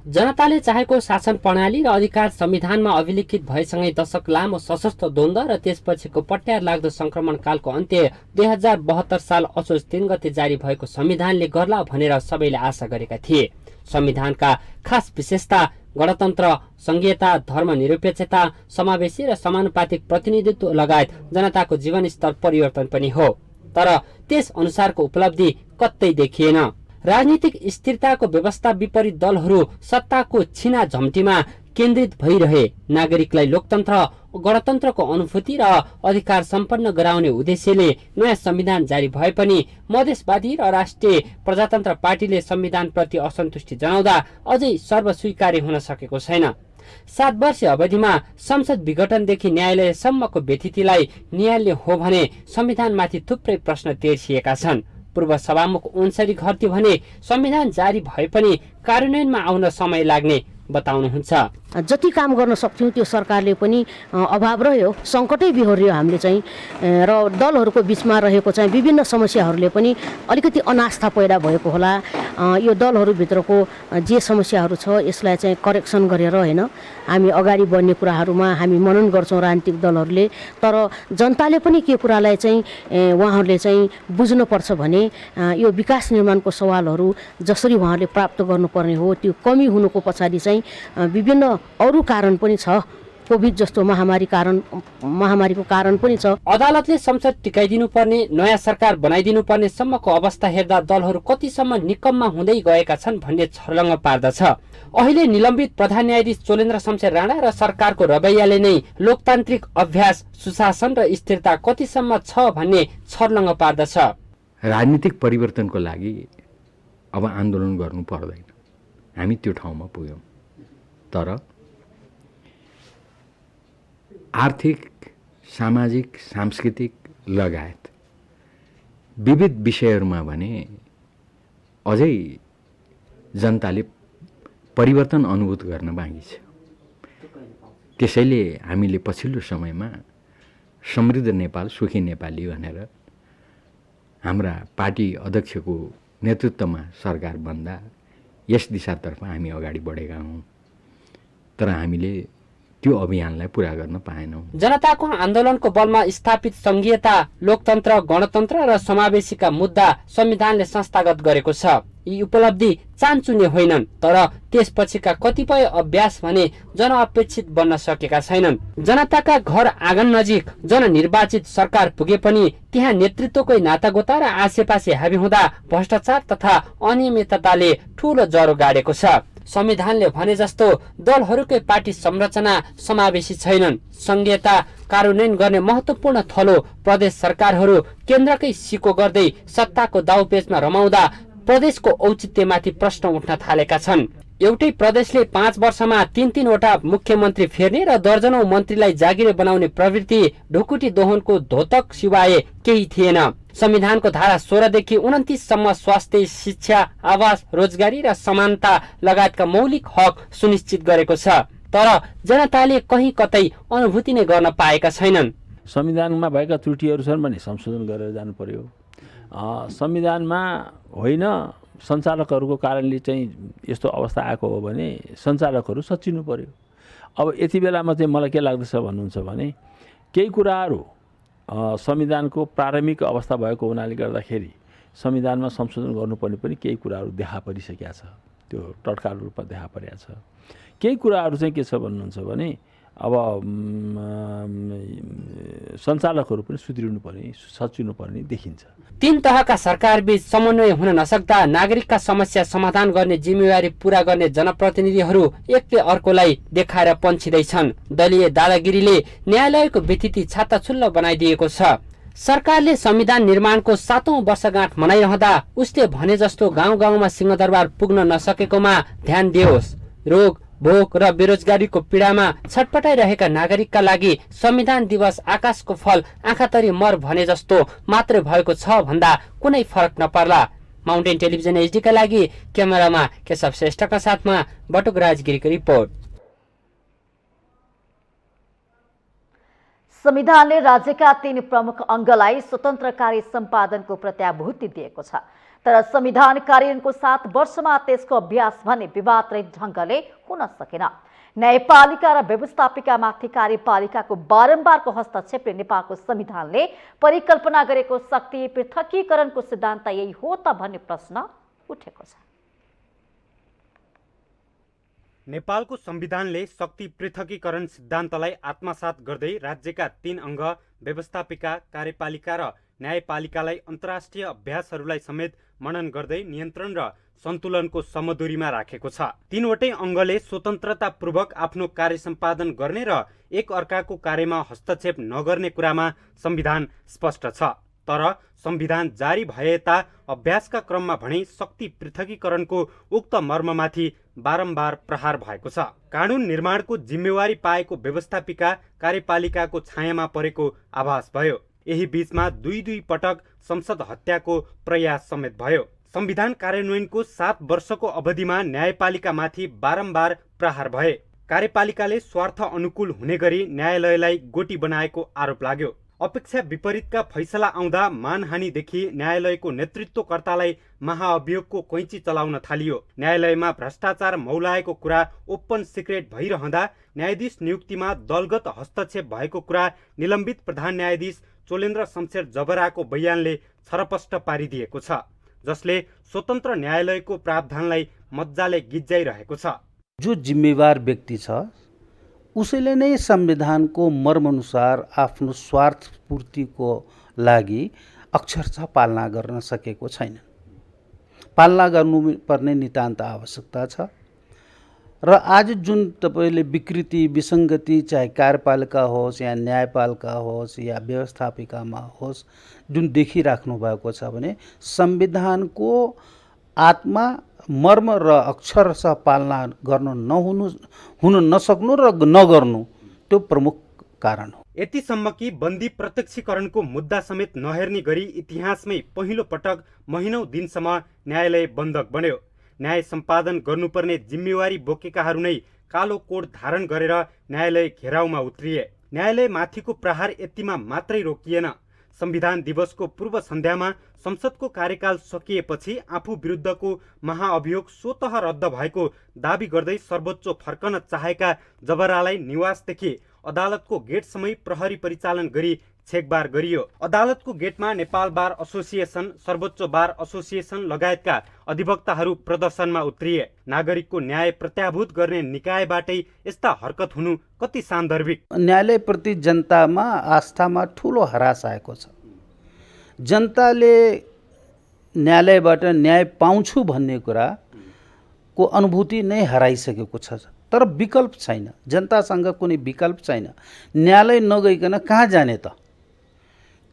जनताले चाहेको शासन प्रणाली र अधिकार संविधानमा अभिलिखित भएसँगै दशक लामो सशस्त्र द्वन्द्व र त्यसपछिको पट्यार लाग्दो संक्रमणकालको अन्त्य 2072 साल असोज 3 गते जारी भएको संविधानले गर्ला भनेर सबैले आशा गरेका थिए। संविधानका खास विशेषता गणतन्त्र, संघीयता, धर्मनिरपेक्षता, समावेशी र समानुपातिक प्रतिनिधित्व लगायत जनताको जीवनस्तर परिवर्तन पनि हो। तर त्यस अनुसारको उपलब्धि कतै देखिएन। राजनीतिक स्थिरताको व्यवस्था विपरीत दलहरू सत्ताको छिना झम्टीमा केन्द्रित भइरहे। नागरिकलाई लोकतन्त्र, गणतन्त्रको अनुभूति र अधिकार सम्पन्न गराउने उद्देश्यले नयाँ संविधान जारी भए पनि मधेसवादी र राष्ट्रिय प्रजातन्त्र पार्टीले संविधानप्रति असन्तुष्टि जनाउँदा अझै सर्वस्वीकार्य हुन सकेको छैन। 7 वर्ष अवधिमा संसद विघटनदेखि न्यायालयसम्मको व्यथितिलाई निहाल्ने हो भने संविधानमाथि थुप्रै प्रश्न तेर्सिएका छन्। पूर्व सभामुख ओन्सरी घरती भने संविधान जारी भए पनि कार्यान्वयनमा आउन समय लाग्ने बताउनुहुन्छ। जति काम गर्न सक्थ्यौँ त्यो सरकारले पनि अभाव रह्यो, सङ्कटै बिहोर्यो हामीले चाहिँ। र दलहरूको बिचमा रहेको चाहिँ विभिन्न समस्याहरूले पनि अलिकति अनास्था पैदा भएको होला। यो दलहरूभित्रको जे समस्याहरू छ यसलाई चाहिँ करेक्सन गरेर होइन हामी अगाडि बढ्ने कुराहरूमा हामी मनन गर्छौँ राजनीतिक दलहरूले। तर जनताले पनि के कुरालाई चाहिँ उहाँहरूले चाहिँ बुझ्नुपर्छ भने यो विकास निर्माणको सवालहरू जसरी उहाँहरूले प्राप्त गर्नुपर्ने हो त्यो कमी हुनुको पछाडि चाहिँ विभिन्न अरू कारण पनि छ। कोभिड जस्तो महामारीको कारण पनि छ। अदालतले संसद टिकाइदिनु पर्ने, नयाँ सरकार बनाइदिनु पर्ने सम्मको अवस्था हेर्दा दलहरू कतिसम्म निकममा हुँदै गएका छन् भन्ने छर्लङ्ग पार्दछ। अहिले निलम्बित प्रधान न्यायाधीश चोलेन्द्र शमशेर राणा र सरकारको रवैयाले नै लोकतान्त्रिक अभ्यास, सुशासन र स्थिरता कतिसम्म छ भन्ने छर्लङ्ग पार्दछ। राजनीतिक परिवर्तनको लागि अब आन्दोलन गर्नु पर्दैन, हामी त्यो ठाउँमा पुग्यौँ। तर आर्थिक, सामाजिक, सांस्कृतिक लगायत विविध विषयहरूमा भने अझै जनताले परिवर्तन अनुभूत गर्न बाँकी छ। त्यसैले हामीले पछिल्लो समयमा समृद्ध नेपाल सुखी नेपाली भनेर हाम्रा पार्टी अध्यक्षको नेतृत्वमा सरकार बन्दा यस दिशातर्फ हामी अगाडि बढेका हौँ, तर हामीले त्यो अभियानलाई पूरा गर्न पाएनौँ। जनताको आन्दोलनको बलमा स्थापित संघीयता, लोकतन्त्र, गणतन्त्र र समावेशीका मुद्दा संविधानले संस्थागत गरेको छ। यी उपलब्धि चान्चुने होइनन्, तर त्यसपछिका कतिपय अभ्यास भने जनअपेक्षित बन्न सकेका छैनन्। जनताका घर आँगन नजिक जननिर्वाचित सरकार पुगे पनि त्यहाँ नेतृत्वकै नातागोता र आसेपासे हाबी हुँदा भ्रष्टाचार तथा अनियमितताले ठूलो जरो गाडेको छ। संविधानले भने जस्तो दलहरूकै पार्टी संरचना समावेशी छैनन्। संघीयता कार्यान्वयन गर्ने महत्त्वपूर्ण थलो प्रदेश सरकारहरू केन्द्रकै सिको गर्दै सत्ताको दाउपेचमा रमाउँदा प्रदेशको औचित्यमाथि प्रश्न उठ्न थालेका छन्। एउटै प्रदेशले 5 वर्षमा 3-3वटा मुख्यमन्त्री फेर्ने र दर्जनौं मन्त्रीलाई जागिरे बनाउने प्रवृत्ति ढुकुटी दोहनको धोतक सिवाय केही थिएन। संविधानको धारा 16 देखि 29 सम्म स्वास्थ्य, शिक्षा, आवास, रोजगारी र समानता लगायतका मौलिक हक सुनिश्चित गरेको छ, तर जनताले कहीँ कतै अनुभूति नै गर्न पाएका छैनन्। संविधानमा भएका त्रुटिहरू छन् भने संशोधन गरेर जानु पर्यो। संविधानमा होइन सञ्चालकहरूको कारणले चाहिँ यस्तो अवस्था आएको हो भने सञ्चालकहरू सच्चिनु पर्यो। अब यति बेलामा चाहिँ मलाई के लाग्दछ भन्नुहुन्छ भने केही कुराहरू संविधानको प्रारम्भिक अवस्था भएको हुनाले गर्दाखेरि संविधानमा संशोधन गर्नुपर्ने पनि केही कुराहरू देखा परिसकेका छ, त्यो तत्काल रूपमा देखा परेको छ। केही कुराहरू चाहिँ के छ भन्नुहुन्छ भने अब सञ्चालकहरू पनि सुध्रिनु पर्ने, सच्चिनु पर्ने देखिन्छ। 3 तहका सरकारबीच समन्वय हुन नसक्दा नागरिकका समस्या समाधान गर्ने जिम्मेवारी पूरा गर्ने जनप्रतिनिधिहरू एकले अर्कोलाई देखाएर पन्छिँदैछन्। दलीय दादागिरीले न्यायालयको विथिति छाताछुल्ल बनाइदिएको छ। सरकारले संविधान निर्माणको 7औं वर्षगाँठ मनाइरहँदा उसले भने जस्तो गाउँ गाउँमा सिंहदरबार पुग्न नसकेकोमा ध्यान दियोस्। रोग, भोक र बेरोजगारीको पीडामा छटपटाइरहेका नागरिकका लागि संविधान दिवस आकाशको फल आँखातरी मर भने जस्तो मात्रै भएको छ भन्दा कुनै फरक नपर्ला। माउन्टेन टेलिभिजन एचडीका लागि क्यामेरामा केशव श्रेष्ठका साथमा बटुक राजगिरीको रिपोर्ट। संविधानले राज्यका 3 प्रमुख अङ्गलाई स्वतन्त्र कार्य सम्पादनको प्रत्याभूति दिएको छ, तर संविधान कार्यान्वयनको 7 वर्षमा त्यसको अभ्यास भने विवादरहित ढङ्गले हुन सकेन। न्यायपालिका र व्यवस्थापिकामाथि कार्यपालिकाको बारम्बारको हस्तक्षेपले नेपालको संविधानले परिकल्पना गरेको शक्ति पृथकीकरणको सिद्धान्त यही हो त भन्ने प्रश्न उठेको छ। नेपालको संविधानले शक्ति पृथकीकरण सिद्धान्तलाई आत्मसात गर्दै राज्यका 3 अङ्ग व्यवस्थापिका, कार्यपालिका र न्यायपालिकालाई अन्तर्राष्ट्रिय अभ्यासहरूलाई समेत मनन गर्दै नियन्त्रण र सन्तुलनको समदुरीमा राखेको छ। 3 वटै अङ्गले स्वतन्त्रतापूर्वक आफ्नो कार्य सम्पादन गर्ने र एक अर्काको कार्यमा हस्तक्षेप नगर्ने कुरामा संविधान स्पष्ट छ। तर संविधान जारी भए यता अभ्यासका क्रममा भने शक्ति पृथकीकरणको उक्त मर्ममाथि बारम्बार प्रहार भएको छ। कानून निर्माणको जिम्मेवारी पाएको व्यवस्थापिका, कार्यपालिकाको छायामा परेको आभास भयो। यही बीचमा 2 पटक संसद हत्याको प्रयास समेत भयो। संविधान कार्यान्वयनको 7 वर्षको अवधिमा न्यायपालिकामाथि बारम्बार प्रहार भए। कार्यपालिकाले स्वार्थ अनुकूल हुने गरी न्यायालयलाई गोटी बनाएको आरोप लाग्यो। अपेक्षा विपरीतका फैसला आउँदा मानहानिदेखि न्यायालयको नेतृत्वकर्तालाई महाअभियोगको कैँची चलाउन थालियो। न्यायालयमा भ्रष्टाचार मौलाएको कुरा ओपन सिक्रेट भइरहँदा न्यायाधीश नियुक्तिमा दलगत हस्तक्षेप भएको कुरा निलम्बित प्रधान न्यायाधीश चोलेन्द्र शमशेर जबराको बयानले छरपष्ट पारिदिएको छ, जसले स्वतन्त्र न्यायालयको प्रावधानलाई मज्जाले गिज्जाइरहेको छ। जो जिम्मेवार व्यक्ति छ उसैले नै संविधानको मर्मअनुसार आफ्नो स्वार्थ पूर्तिको लागि अक्षरशः पालना गर्न सकेको छैन। पालना गर्नुपर्ने नितान्त आवश्यकता छ र आज जुन तपाईले विकृति, विसङ्गति चाहे कार्यपालिका होस् या न्यायपालिका होस् या व्यवस्थापिकामा होस् जुन देखिराख्नु भएको छ भने संविधानको आत्मा, मर्म र अक्षरशः पालना हुन नसक्नु र नगर्नु त्यो प्रमुख कारण हो। यतिसम्म कि बन्दी प्रत्यक्षीकरणको मुद्दा समेत नहेर्ने गरी इतिहासमै पहिलो पटक महिनौं दिनसम्म न्यायालय बन्धक बन्यो। न्याय सम्पादन गर्नुपर्ने जिम्मेवारी बोकेकाहरू नै कालो कोट धारण गरेर न्यायालय घेराउमा उत्रिए। न्यायालयमाथिको प्रहार यतिमा मात्रै रोकिएन। संविधान दिवसको पूर्व सन्ध्यामा संसदको कार्यकाल सकिएपछि आफू विरुद्धको महाअभियोग स्वतः रद्द भएको दावी गर्दै सर्वोच्च फर्कन चाहेका जबरालाई निवासदेखि अदालतको गेटसम्मै प्रहरी परिचालन गरी छेकबार गरियो। अदालतको गेटमा नेपाल बार एसोसिएसन, सर्वोच्च बार एसोसिएसन लगायतका अधिवक्ताहरू प्रदर्शनमा उत्रिए। नागरिकको न्याय प्रत्याभूत गर्ने निकायबाटै यस्ता हरकत हुनु कति सान्दर्भिक। न्यायालयप्रति जनतामा आस्थामा ठुलो हरास आएको छ। जनताले न्यायालयबाट न्याय पाउँछु भन्ने कुराको अनुभूति नै हराइसकेको छ। तर विकल्प छैन, जनतासँग कुनै विकल्प छैन। न्यायालय नगइकन कहाँ जाने त?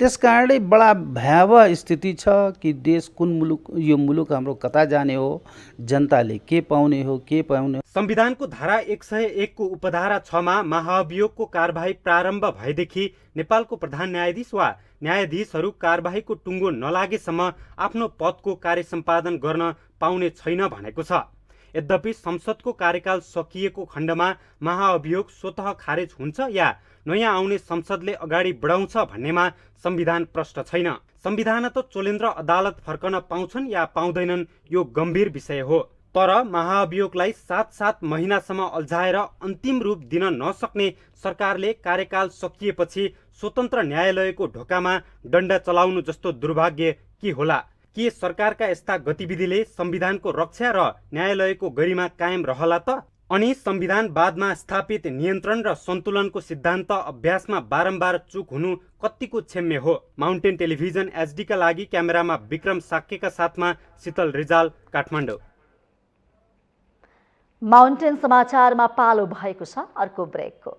त्यसकारणले बडा भयावह स्थिति छ कि देश कुन मुलुक, यो मुलुक हाम्रो कता जाने हो, जनताले के पाउने हो, के पाउने हो। संविधानको धारा 101 को उपधारा 6 मा महाअभियोगको कारबाही प्रारम्भ भएदेखि नेपालको प्रधान न्यायाधीश वा न्यायाधीशहरू कारबाहीको टुङ्गो नलागेसम्म आफ्नो पदको कार्य सम्पादन गर्न पाउने छैन भनेको छ। यद्यपि संसदको कार्यकाल सकिएको खण्डमा महाअभियोग स्वतः खारेज हुन्छ या नयाँ आउने संसदले अगाडि बढाउँछ भन्नेमा संविधान प्रष्ट छैन। संविधान त चोलेन्द्र अदालत फर्कन पाउँछन् या पाउँदैनन् यो गम्भीर विषय हो। तर महाअभियोगलाई 7 महिनासम्म अल्झाएर अन्तिम रूप दिन नसक्ने सरकारले कार्यकाल सकिएपछि स्वतन्त्र न्यायालयको ढोकामा डण्डा चलाउनु जस्तो दुर्भाग्य के होला? के सरकारका यस्ता गतिविधिले संविधानको रक्षा र न्यायालयको गरिमा कायम रहला त? अनि संविधानवादमा स्थापित नियन्त्रण र सन्तुलनको सिद्धान्त अभ्यासमा बारम्बार चुक हुनु कतिको क्षम्य हो? माउन्टेन टेलिभिजन एचडी का लागि क्यामेरामा विक्रम साक्यका साथमा शीतल रिजाल, काठमाडौँ। माउन्टेन समाचारमा पालो भएको छ अर्को ब्रेकको।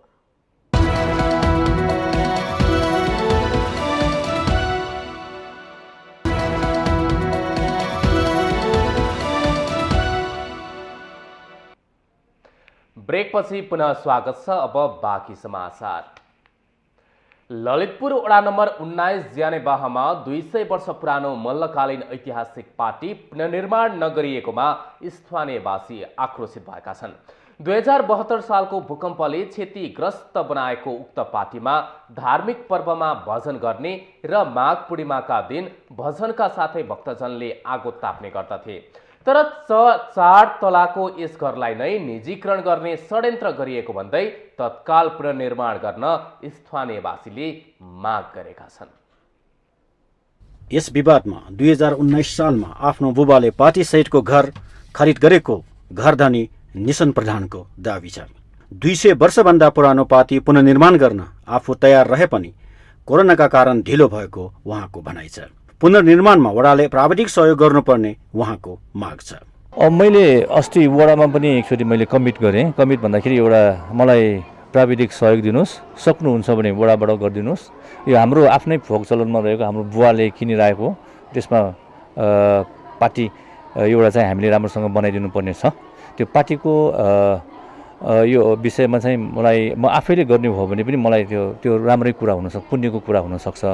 ब्रेकपछि पुनः स्वागत छ। अब बाँकी समाचार। ललितपुर वडा नम्बर 19 ज्यानेबाहमा 200 वर्ष पुरानो मल्लकालीन ऐतिहासिक पार्टी पुनर्निर्माण नगरिएकोमा स्थानीयवासी आक्रोशित भएका छन्। 2072 सालको भूकम्पले क्षतिग्रस्त बनाएको उक्त पार्टीमा धार्मिक पर्वमा भजन गर्ने र माघ पूर्णिमाका दिन भजनका साथै भक्तजनले आगो ताप्ने गर्दथे। तर 4 तलाको यस घरलाई नै निजीकरण गर्ने षड्यन्त्र गरिएको भन्दै तत्काल पुनर्निर्माण गर्न स्थानीयवासीले माग गरेका छन्। यस विवादमा 2019 सालमा आफ्नो बुबाले पार्टी सहितको घर खरिद गरेको घरधनी निशन प्रधानको दावी छ। 200 वर्षभन्दा पुरानो पार्टी पुनर्निर्माण गर्न आफू तयार रहे पनि कोरोनाका कारण ढिलो भएको उहाँको भनाइ छ। पुनर्निर्माणमा वडाले प्राविधिक सहयोग गर्नुपर्ने उहाँको माग छ। मैले अस्ति वडामा पनि एकचोटि मैले कमिट गरेँ। कमिट भन्दाखेरि एउटा मलाई प्राविधिक सहयोग दिनुहोस्, सक्नुहुन्छ भने वडाबाट गरिदिनुहोस्। यो हाम्रो आफ्नै फोक चलनमा रहेको हाम्रो बुवाले किनिरहेको, त्यसमा पार्टी एउटा चाहिँ हामीले राम्रोसँग बनाइदिनु पर्ने छ। त्यो पार्टीको यो विषयमा चाहिँ म आफैले गर्ने हो भने पनि मलाई त्यो राम्रै कुरा हुनसक्छ, पुण्यको कुरा हुनसक्छ।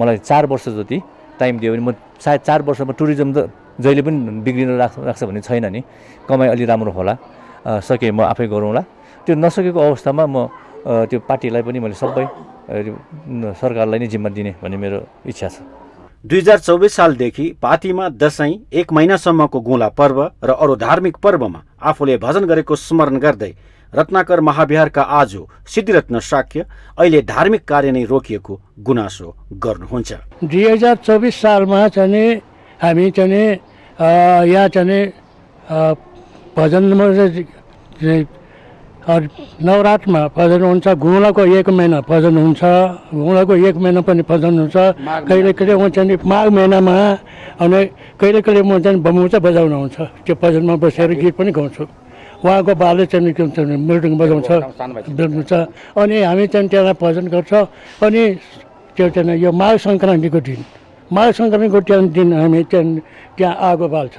मलाई 4 वर्ष जति टाइम दियो भने म सायद 4 वर्षमा टुरिज्म त जहिले पनि बिग्रिन राख्छ भन्ने छैन नि। कमाइ अलि राम्रो होला, सके म आफै गरौँला। त्यो नसकेको अवस्थामा म त्यो पार्टीलाई पनि मैले सबै सरकारलाई नै जिम्मा दिने भन्ने मेरो इच्छा छ। 2024 सालदेखि पार्टीमा दशैं 1 महिनासम्मको गुला पर्व र अरू धार्मिक पर्वमा आफूले भजन गरेको स्मरण गर्दै रत्नाकर महाविहारका आज सिद्धिरत्न शाक्य अहिले धार्मिक कार्य नै रोकिएको गुनासो गर्नुहुन्छ। 2024 सालमा चाहिँ हामी चाहिँ यहाँ चाहिँ भजन नवरात्रमा भजन हुन्छ, गुलाको 1 महिना भजन हुन्छ, गुलाको 1 महिना पनि भजन हुन्छ। कहिले कहिले म चाहिँ माघ महिनामा अनि कहिले कहिले म चाहिँ बमौचा बजाउनु हुन्छ। त्यो भजनमा बसेर गीत पनि गाउँछु। उहाँको बाले चाहिँ के भन्छ मृदङ्ग बजाउँछ, बजाउँछ। अनि हामी चाहिँ त्यहाँ भजन गर्छ। अनि त्यो चाहिँ यो माघ सङ्क्रान्तिको दिन हामी त्यहाँ आगो बाल्छ।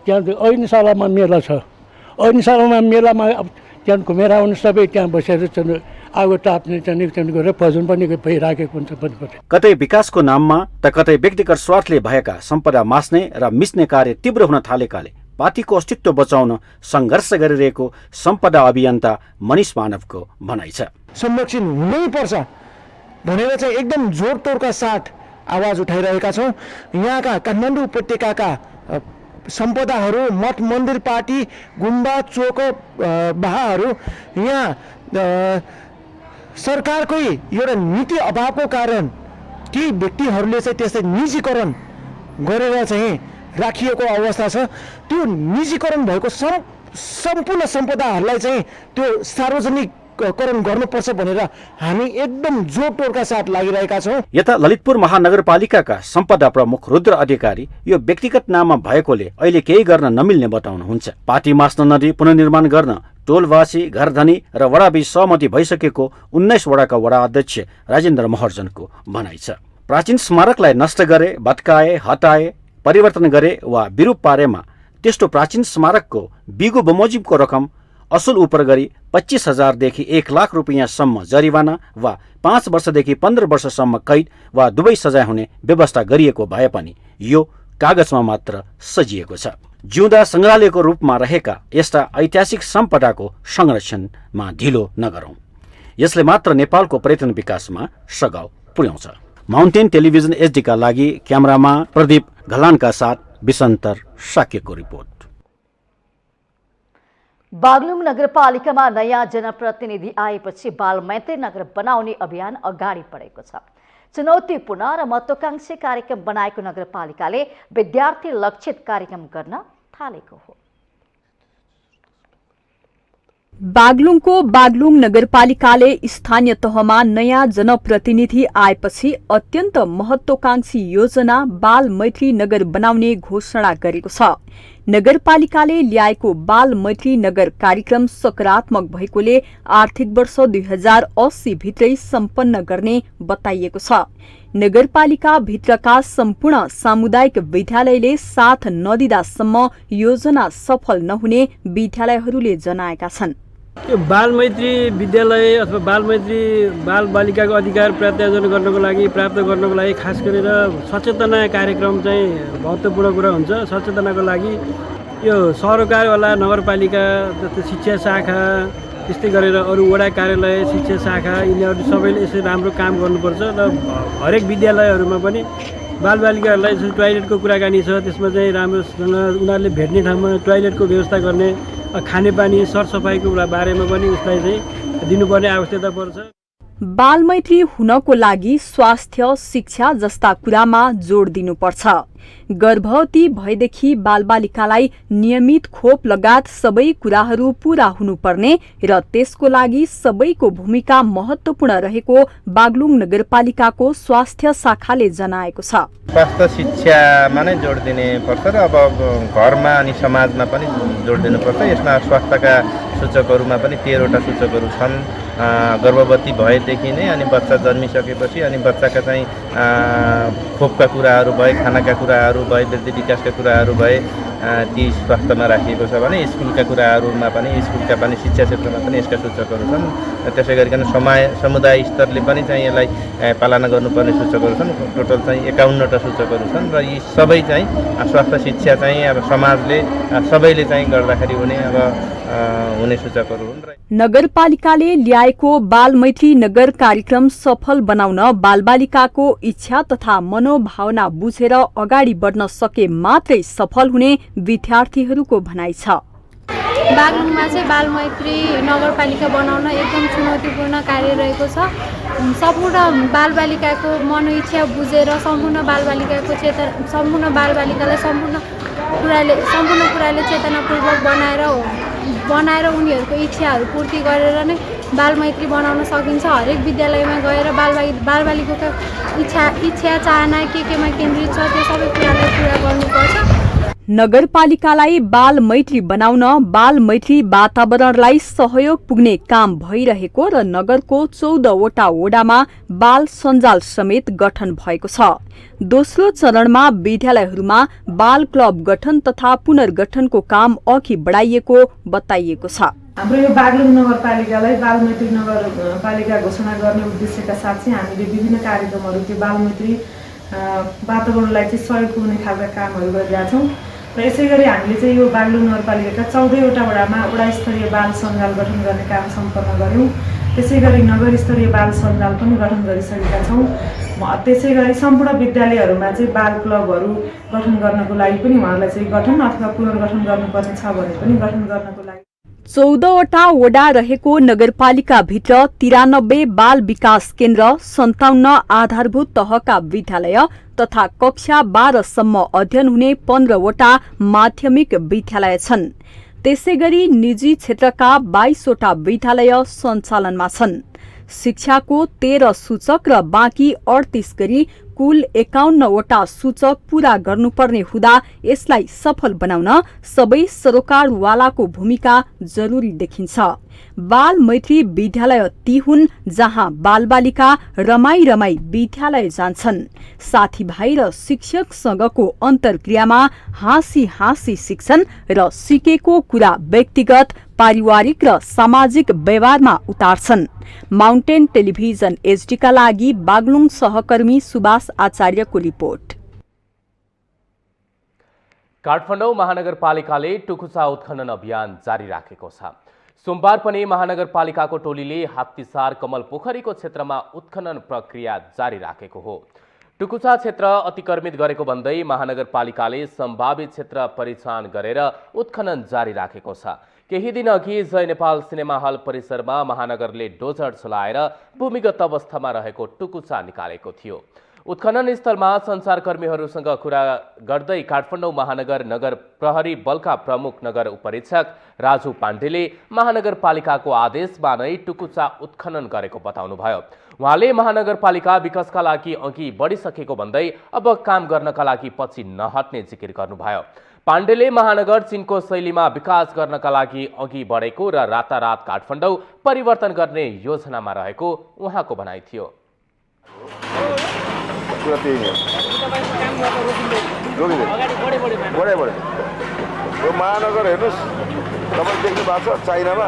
त्यहाँ ऐनशालामा मेला छ। ऐनशालामा मेलामा त्यहाँ घुमेर आउनु, सबै त्यहाँ बसेर चाहिँ आगो ताप्ने चाहिँ गरेर भजन पनि भइराखेको हुन्छ। कतै विकासको नाममा त कतै व्यक्तिगत स्वार्थले भएका सम्पदा मास्ने र मिच्ने कार्य तीव्र हुन थालेकाले पार्टीको अस्तित्व बचाउन सङ्घर्ष गरिरहेको सम्पदा अभियन्ता मनिष मानवको भनाइ छ। संरक्षण हुनैपर्छ भनेर चाहिँ एकदम जोडतोडका साथ आवाज उठाइरहेका छौँ। यहाँका काठमाडौँ उपत्यकाका सम्पदाहरू, मठ मन्दिर, पार्टी, गुम्बा, चोक बाहाहरू यहाँ सरकारकै एउटा नीति अभावको कारण ती व्यक्तिहरूले चाहिँ त्यसलाई निजीकरण गरेर चाहिँ राखिएको अवस्था छ। त्यो निजीकरण भएको सम्पूर्ण सम्पदाहरूलाई चाहिँ त्यो सार्वजनिककरण गर्नुपर्छ भनेर हामी एकदम जोडतोडका साथ लागिरहेका छौँ। यता ललितपुर महानगरपालिकाका सम्पदा प्रमुख रुद्र अधिकारी यो व्यक्तिगत नाममा भएकोले अहिले केही गर्न नमिल्ने बताउनुहुन्छ। पार्टी मास्न नदी पुनर्निर्माण गर्न टोलवासी, घरधनी र वडाबीच सहमति भइसकेको 19 वडाका वडा अध्यक्ष राजेन्द्र महर्जनको भनाइ छ। प्राचीन स्मारकलाई नष्ट गरे, भत्काए, हटाए, परिवर्तन गरे वा विरूप पारेमा त्यस्तो प्राचीन स्मारकको बिगो बमोजिमको रकम असुल उपर गरी 25,000 देखि 1 लाख रुपियाँसम्म जरिवाना वा 5 वर्षदेखि 15 वर्षसम्म कैद वा दुवै सजाय हुने व्यवस्था गरिएको भए पनि यो कागजमा मात्र सजिएको छ। जिउँदा सङ्ग्रहालयको रूपमा रहेका यस्ता ऐतिहासिक सम्पदाको संरक्षणमा ढिलो नगरौं। यसले मात्र नेपालको पर्यटन विकासमा सघाउ पुर्याउँछ। माउन्टेन टेलिभिजन एचडीका लागि क्यामेरामा प्रदीप घलानका साथ विसन्तर साक्यको रिपोर्ट। बागलुङ नगरपालिकामा नयाँ जनप्रतिनिधि आएपछि बालमैत्री नगर बनाउने अभियान अगाडि बढेको छ। चुनौतीपूर्ण र महत्वाकांक्षी कार्यक्रम बनाएको नगरपालिकाले विद्यार्थी लक्षित कार्यक्रम गर्न थालेको हो। बागलुङको बागलुङ नगरपालिकाले स्थानीय तहमा नयाँ जनप्रतिनिधि आएपछि अत्यन्त महत्वाकांक्षी योजना बाल मैत्री नगर बनाउने घोषणा गरेको छ। नगरपालिकाले ल्याएको बाल मैत्री नगर कार्यक्रम सकारात्मक भएकोले आर्थिक वर्ष 2080 भित्रै सम्पन्न गर्ने बताइएको छ। नगरपालिका भित्रका सम्पूर्ण सामुदायिक विद्यालयले साथ नदिँदासम्म योजना सफल नहुने विद्यालयहरूले जनाएका छन्। यो बालमैत्री विद्यालय अथवा बालमैत्री बालबालिकाको अधिकार प्राप्त गर्नको लागि खास गरेर सचेतना कार्यक्रम चाहिँ महत्त्वपूर्ण कुरा हुन्छ। सचेतनाको लागि यो सरकारवाला नगरपालिका जस्तै शिक्षा शाखा त्यस्तै गरेर अरू वडा कार्यालय, शिक्षा शाखा यिनीहरू सबैले यसरी राम्रो काम गर्नुपर्छ र हरेक विद्यालयहरूमा पनि बालबालिकाहरूलाई टोयलेटको कुराकानी छ, त्यसमा चाहिँ राम्रोसँग उनीहरूले भेट्ने ठाउँमा टोयलेटको व्यवस्था गर्ने, खानेपानी सरसफाइको बारेमा पनि उसलाई चाहिँ दिनुपर्ने आवश्यकता पर्छ। बालमैत्री हुनको लागि स्वास्थ्य, शिक्षा जस्ता कुरामा जोड दिनुपर्छ। गर्भवती भएदेखि बालबालिकालाई नियमित खोप लगायत सबै कुराहरू पूरा हुनुपर्ने र त्यसको लागि सबैको भूमिका महत्त्वपूर्ण रहेको बागलुङ नगरपालिकाको स्वास्थ्य शाखाले जनाएको छ। स्वास्थ्य शिक्षामा नै जोड दिने पर्छ र अब घरमा अनि समाजमा पनि जोड दिनुपर्छ। यसमा स्वास्थ्यका सूचकहरूमा पनि 13 वटा सूचकहरू छन्। गर्भवती भएदेखि नै अनि बच्चा जन्मिसकेपछि अनि बच्चाका चाहिँ खोपका कुराहरू भए, खानाका कुराहरू भए, वृद्धि विकासका कुराहरू भए ती स्वास्थ्यमा राखिएको छ भने स्कुलका कुराहरूमा पनि स्कुलका पनि शिक्षा क्षेत्रमा पनि यसका सूचकहरू छन्। त्यसै गरिकन समुदाय स्तरले पनि चाहिँ यसलाई पालना गर्नुपर्ने सूचकहरू छन्। टोटल चाहिँ 51 वटा सूचकहरू छन् र यी सबै चाहिँ स्वास्थ्य शिक्षा चाहिँ अब समाजले सबैले चाहिँ गर्दाखेरि हुने सूचकहरू हुन्। नगरपालिकाले ल्याएको बालमैत्री नगर कार्यक्रम सफल बनाउन बालबालिकाको इच्छा तथा मनोभावना बुझेर अगाडि बढ्न सके मात्रै सफल हुने विद्यार्थीहरूको भनाइ छ। बागलुङमा चाहिँ बालमैत्री नगरपालिका बनाउन एकदम चुनौतीपूर्ण कार्य रहेको छ। सम्पूर्ण बालबालिकाको मनोइच्छा बुझेर सम्पूर्ण बालबालिकालाई सम्पूर्ण कुराले चेतनापूर्वक बनाएर उनीहरूको इच्छाहरू पूर्ति गरेर नै बालमैत्री बनाउन सकिन्छ। हरेक विद्यालयमा गएर बालबालिकाको इच्छा चाहना केमा केन्द्रित छ त्यो सबै कुरालाई पुरा गर्नुपर्छ। नगरपालिकालाई बाल मैत्री बनाउन बाल मैत्री वातावरणलाई सहयोग पुग्ने काम भइरहेको र नगरको 14 वटा वडामा बाल सञ्जाल समेत गठन भएको छ। दोस्रो चरणमा विद्यालयहरूमा बाल क्लब गठन तथा पुनर्गठनको काम अघि बढाइएको बताइएको छ। हाम्रो यो बागलुङ नगरपालिकालाई बालमैत्री नगरपालिका घोषणा गर्ने उद्देश्यका साथ चाहिँ हामीले विभिन्न कार्यक्रमहरू त्यो बालमैत्री वातावरणलाई चाहिँ सहयोग पुग्ने खालका कामहरू गरिरहेका छौँ। र यसै गरी हामीले चाहिँ यो बागलुङ नगरपालिकाका 14वटा वडामा वडा स्तरीय बाल सञ्जाल गठन गर्ने काम सम्पन्न गऱ्यौँ। त्यसै गरी नगर स्तरीय बाल सञ्जाल पनि गठन गरिसकेका छौँ। त्यसै गरी सम्पूर्ण विद्यालयहरूमा चाहिँ बाल क्लबहरू गठन गर्नको लागि पनि उहाँहरूलाई चाहिँ गठन अथवा पुनर्गठन गर्नुपर्ने छ भने पनि गठन गर्नको लागि 14वटा वडा रहेको नगरपालिकाभित्र 93 बाल विकास केन्द्र, 57 आधारभूत तहका विद्यालय तथा कक्षा 12 सम्म अध्ययन हुने 15वटा माध्यमिक विद्यालय छन्। त्यसैगरी निजी क्षेत्रका 22वटा विद्यालय सञ्चालनमा छन्। शिक्षाको 13 सूचक र बाँकी 38 गरी कुल 51वटा सूचक पूरा गर्नुपर्ने हुँदा यसलाई सफल बनाउन सबै सरोकारवालाको भूमिका जरुरी देखिन्छ। बाल मैत्री विद्यालय ती हुन् जहाँ बालबालिका रमाई रमाई विद्यालय जान्छन्। साथीभाइ र शिक्षकसँगको अन्तर्क्रियामा हाँसी हाँसी सिक्छन् र सिकेको कुरा व्यक्तिगत, पारिवारिक र सामाजिक व्यवहारमा उतार्छन्। माउन्टेन टेलिभिजन एचडीका लागि बागलुङ सहकर्मी सुभाष आचार्यको रिपोर्ट। काठमाडौँ महानगरपालिकाले टुकुचा उत्खनन अभियान जारी राखेको छ। सोमबार पनि महानगरपालिकाको टोलीले हात्तीसार कमल पोखरीको क्षेत्रमा उत्खनन प्रक्रिया जारी राखेको हो। टुकुचा क्षेत्र अतिक्रमित गरेको भन्दै महानगरपालिकाले सम्भावित क्षेत्र परिचालन गरेर उत्खनन जारी राखेको छ। केही दिन अघि जय नेपाल सिनेमा हल परिसरमा महानगरले डोजर चलाएर भूमिगत अवस्थामा रहेको टुकुचा निकालेको थियो। उत्खनन स्थलमा सञ्चारकर्मीहरूसँग कुरा गर्दै काठमाडौँ महानगर नगर प्रहरी बलका प्रमुख नगर उपरीक्षक राजु पाण्डेले महानगरपालिकाको आदेशमा नै टुकुचा उत्खनन गरेको बताउनुभयो। उहाँले महानगरपालिका विकासका लागि अघि बढिसकेको भन्दै अब काम गर्नका लागि पछि नहट्ने जिकिर गर्नुभयो। पाण्डेले महानगर चीनको शैलीमा विकास गर्नका लागि अघि बढेको र रातारात काठमाडौँ परिवर्तन गर्ने योजनामा रहेको उहाँको भनाइ थियो। महानगर हेर्नुहोस्, तपाईँ देख्नु भएको छ चाइनामा,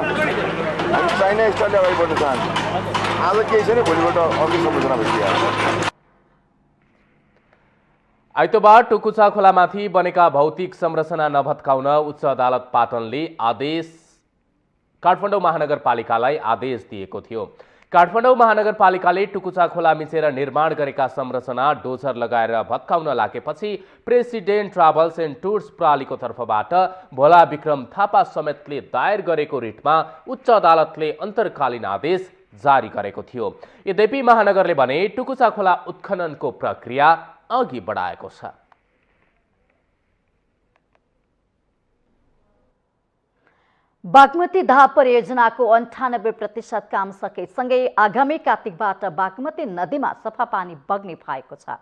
हामी चाइना स्टाइलले अगाडि बढ्न चाहन्छौँ। आज केही छैन, भोलिबाट अर्को संरचना भइसक्यो। आइतबार टुकुचा खोलामाथि बनेका भौतिक संरचना नभत्काउन उच्च अदालत पाटनले काठमाडौँ महानगरपालिकालाई आदेश दिएको थियो। काठमाडौँ महानगरपालिकाले टुकुचा खोला मिचेर निर्माण गरेका संरचना डोजर लगाएर भत्काउन लागेपछि प्रेसिडेन्ट ट्राभल्स एन्ड टुर्स प्रणालीको तर्फबाट भोला विक्रम थापा समेतले दायर गरेको रिटमा उच्च अदालतले अन्तर्कालीन आदेश जारी गरेको थियो। यद्यपि महानगरले भने टुकुचा खोला उत्खननको प्रक्रिया अघि बढाएको छ। बागमती दाह परियोजनाको 98% काम सकेसँगै आगामी कार्तिकबाट बागमती नदीमा सफा पानी बग्ने भएको छ।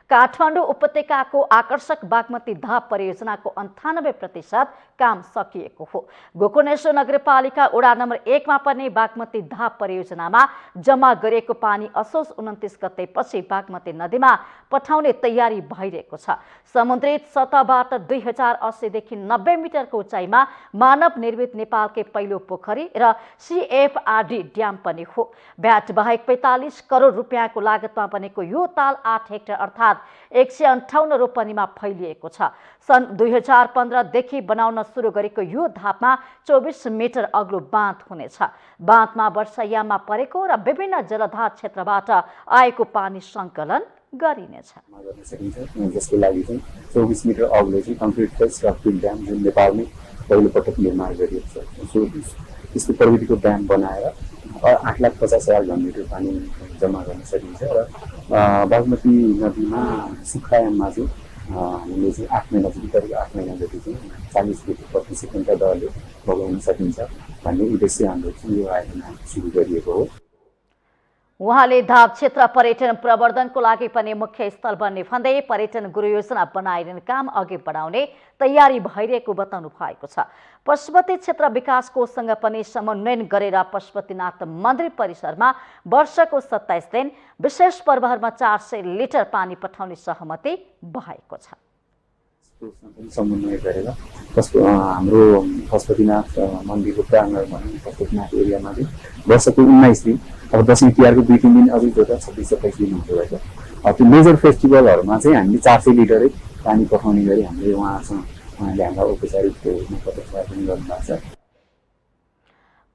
काठमाडौँ उपत्यकाको आकर्षक बागमती दाह परियोजनाको 98% काम सकिएको हो। गोकर्णेश्वर नगरपालिका वडा नम्बर 1 मा पर्ने बागमती दाह परियोजनामा जम्मा गरिएको पानी असोज 29 गतेपछि बागमती नदीमा पठाउने तयारी भइरहेको छ। समुद्री सतहबाट 2080 देखि 90 मिटरको उचाइमा मानव निर्मित नेपालकै पहिलो पोखरी र सीएफआरडी ड्याम पनि हो। ब्याट बाहेक 45 करोड रुपियाँको लागतमा बनेको यो ताल 8 हेक्टर अर्थात् 158 रोपनीमा फैलिएको छ। सन् 2015 देखि बनाउन सुरु गरेको यो धापमा 24 मिटर अग्लो बाँध हुनेछ। बाँधमा वर्षायाममा परेको र विभिन्न जलधार क्षेत्रबाट आएको पानी सङ्कलन गरिनेछ। जसको लागि चाहिँ 24 मिटर अग्लो चाहिँ कङ्क्रिट फेस रकफिल ड्याम जुन नेपालमै पहिलोपटक निर्माण गरिएको छ। त्यस्तो प्रविधिको ड्याम बनाएर 8,50,000 घनमिटर पानी जम्मा गर्न सकिन्छ र बागमती नदीमा सुक्खायाममा चाहिँ हामीले चाहिँ 8 महिना जति करिब 8 महिना जति चाहिँ 40 लिटर प्रति सेकेन्डका दरले बगाउन सकिन्छ भन्ने उद्देश्य हाम्रो चाहिँ यो आयोजना सुरु गरिएको हो। उहाँले धाप क्षेत्र पर्यटन प्रवर्धनको लागि पनि मुख्य स्थल बन्ने भन्दै पर्यटन गुरु योजना बनाइरहने काम अघि बढाउने तयारी भइरहेको बताउनु भएको छ। पशुपति क्षेत्र विकास कोषसँग पनि समन्वयन गरेर पशुपतिनाथ मन्दिर परिसरमा वर्षको 27 दिन विशेष पर्वहरूमा 400 लिटर पानी पठाउने सहमति भएको छ। समन्वय गरेर हाम्रो पशुपतिनाथ मन्दिरको प्राङ्गणमा पशुपतिनाथ एरियामा चाहिँ वर्षको 19 दिन, अब दसैँ तिहारको 2-3 दिन अझै जोड्दा 26-27 दिन हुँदो रहेछ। त्यो मेजर फेस्टिभलहरूमा चाहिँ हामीले 400 लिटरै पानी पठाउने गरी हामीले उहाँसँग उहाँले हामीलाई औपचारिक पत्रचार पनि गर्नुभएको छ।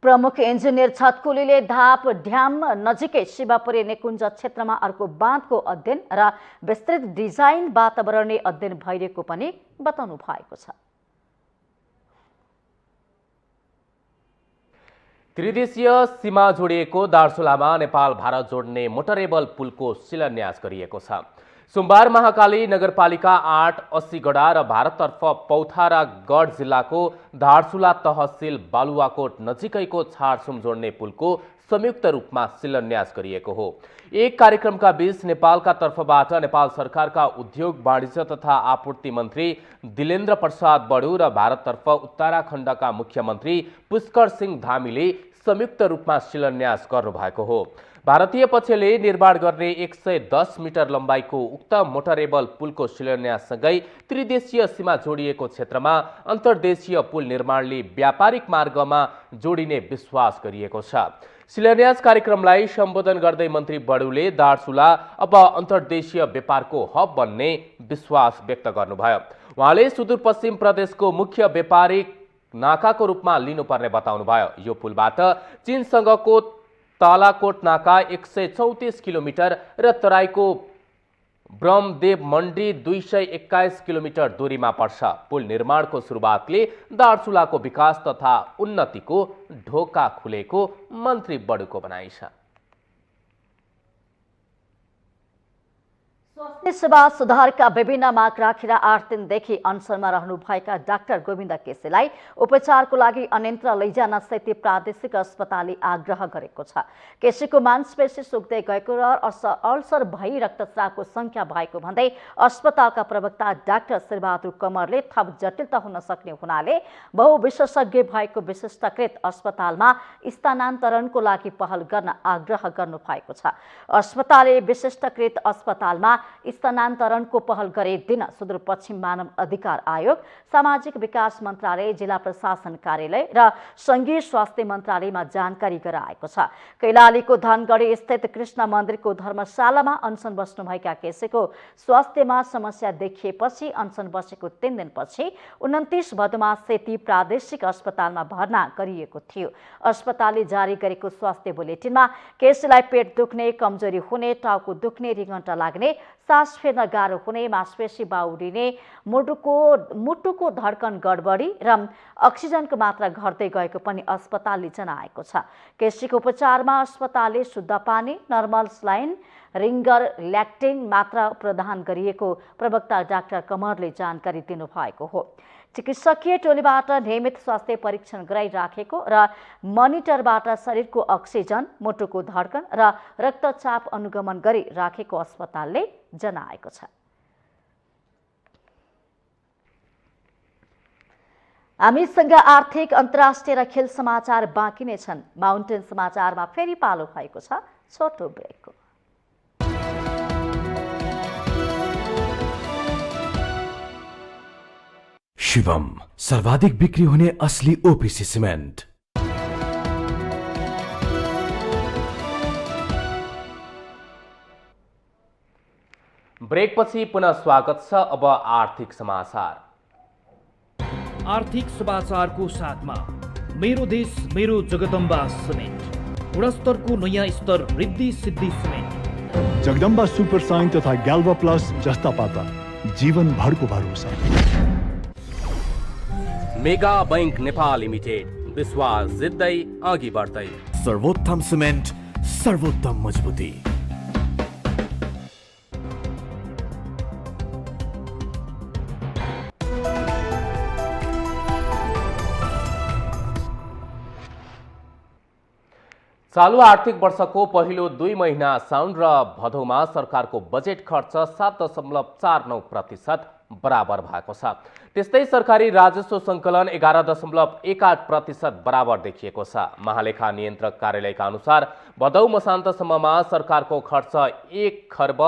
प्रमुख इन्जिनियर छतकुलीले धाप ड्याम नजिकै शिवपुरी निकुञ्ज क्षेत्रमा अर्को बाँधको अध्ययन र विस्तृत डिजाइन वातावरणीय अध्ययन भइरहेको पनि बताउनु भएको छ। त्रिदेशीय सीमा जोडिएको दार्चुलामा नेपाल भारत जोड्ने मोटरेबल पुलको शिलान्यास गरिएको छ। सोमबार महाकाली नगरपालिका 8 अस्सीगढा र भारततर्फ पौथारा गढ जिल्लाको दार्चुला तहसील बालुवाकोट नजिकैको छाडसुम जोड्ने पुलको संयुक्त रूपमा शिलान्यास गरिएको हो। एक कार्यक्रमका बीच नेपालका तर्फबाट नेपाल सरकारका उद्योग वाणिज्य तथा आपूर्ति मन्त्री दिलेन्द्र प्रसाद बडु र भारततर्फ उत्तराखण्डका मुख्यमन्त्री पुष्कर सिंह धामीले संयुक्त रूपमा शिलान्यास गर्नुभएको हो। भारतीय पक्षले निर्माण गर्ने 110 मिटर लम्बाइको उक्त मोटरेबल पुलको शिलान्याससँगै त्रिदेशीय सीमा जोडिएको क्षेत्रमा अन्तर्देशीय पुल निर्माणले व्यापारिक मार्गमा जोडिने विश्वास गरिएको छ। शिलान्यास कार्यक्रमलाई सम्बोधन गर्दै मन्त्री बडुले दार्चुला अब अन्तर्देशीय व्यापारको हब बन्ने विश्वास व्यक्त गर्नुभयो। उहाँले सुदूरपश्चिम प्रदेशको मुख्य व्यापारिक नाकाको रूपमा लिनुपर्ने बताउनुभयो। यो पुलबाट चीनसँगको तालाकोट नाका 134 किलोमिटर र तराईको ब्रह्मदेव मण्डी 221 किलोमिटर दूरीमा पर्छ। पुल निर्माणको सुरुवातले दार्चुलाको विकास तथा उन्नतिको ढोका खुलेको मन्त्री बडुको भनाइ छ। स्वास्थ्य सेवा सुधारका विभिन्न माग राखेर 8 दिनदेखि अनसनमा रहनुभएका डाक्टर गोविन्द केसीलाई उपचारको लागि अन्यत्र लैजान सेती प्रादेशिक अस्पतालले आग्रह गरेको छ। केसीको मांसपेशी सुक्दै गएको र अल्सर भई रक्तस्रावको संख्या भएको भन्दै अस्पतालका प्रवक्ता डाक्टर शेरबहादुर कमरले थप जटिलता हुन सक्ने हुनाले बहुविशेषज्ञ भएको विशिष्टकृत अस्पतालमा स्थानान्तरणको लागि पहल गर्न आग्रह गर्नुभएको छ। अस्पतालले विशिष्टकृत अस्पतालमा स्थानान्तरणको पहल गरिदिन सुदूरपश्चिम मानव अधिकार आयोग, सामाजिक विकास मन्त्रालय, जिल्ला प्रशासन कार्यालय र संघीय स्वास्थ्य मन्त्रालयमा जानकारी गराएको छ। कैलालीको धनगढी स्थित कृष्ण मन्दिरको धर्मशालामा अनसन बस्नुभएका केसीको स्वास्थ्यमा समस्या देखिएपछि अनसन बसेको 3 दिनपछि 29 भदौमा सेती प्रादेशिक अस्पतालमा भर्ना गरिएको थियो। अस्पतालले जारी गरेको स्वास्थ्य बुलेटिनमा केसीलाई पेट दुख्ने, कमजोरी हुने, टाउको दुख्ने, रिङ्गटा लाग्ने, सास फेर्न गाह्रो हुने, मांसपेशी बाउरिने, मुटुको धड्कन गडबडी र अक्सिजनको मात्रा घट्दै गएको पनि अस्पतालले जनाएको छ। केसीको उपचारमा अस्पतालले शुद्ध पानी, नर्मल स्लाइन, रिङ्गर ल्याक्टिन मात्रा प्रदान गरिएको प्रवक्ता डाक्टर कमरले जानकारी दिनुभएको हो। चिकित्सकीय टोलीबाट नियमित स्वास्थ्य परीक्षण गराइराखेको र मनिटरबाट शरीरको अक्सिजन, मुटुको धड्कन र रक्तचाप अनुगमन गरिराखेको अस्पतालले जनाएको छ। हामीसँग आर्थिक, अन्तर्राष्ट्रिय र खेल समाचार बाँकी नै छन्। माउन्टेन समाचारमा फेरि पालो भएको छ छोटो ब्रेकको। शिवम, सर्वाधिक बिक्री हुने असली ओपीसी सिमेन्ट। ब्रेकपछि पुनः स्वागत छ। अब आर्थिक समाचार। आर्थिक समाचारको साथमा मेरो देश मेरो जगदम्बा सिमेन्ट, गुणस्तरको नयाँ स्तर Riddhi Siddhi cement. Jagadamba super sign तथा ग्याल्वा प्लस जस्ता पाता जीवनभरको भरोसा। मेगा बैंक नेपाल लिमिटेड, विश्वास जित्दै अघि बढ्दै। सर्वोत्तम सिमेन्ट, सर्वोत्तम मजबुती। चालू आर्थिक वर्षको पहिलो 2 महिना साउन र भदौमा सरकारको बजेट खर्च 7.49% बराबर भएको छ। त्यस्तै सरकारी राजस्व सङ्कलन 11.18% बराबर देखिएको छ। महालेखा नियन्त्रक कार्यालयका अनुसार भदौ मसान्तसम्ममा सरकारको खर्च 1 खर्ब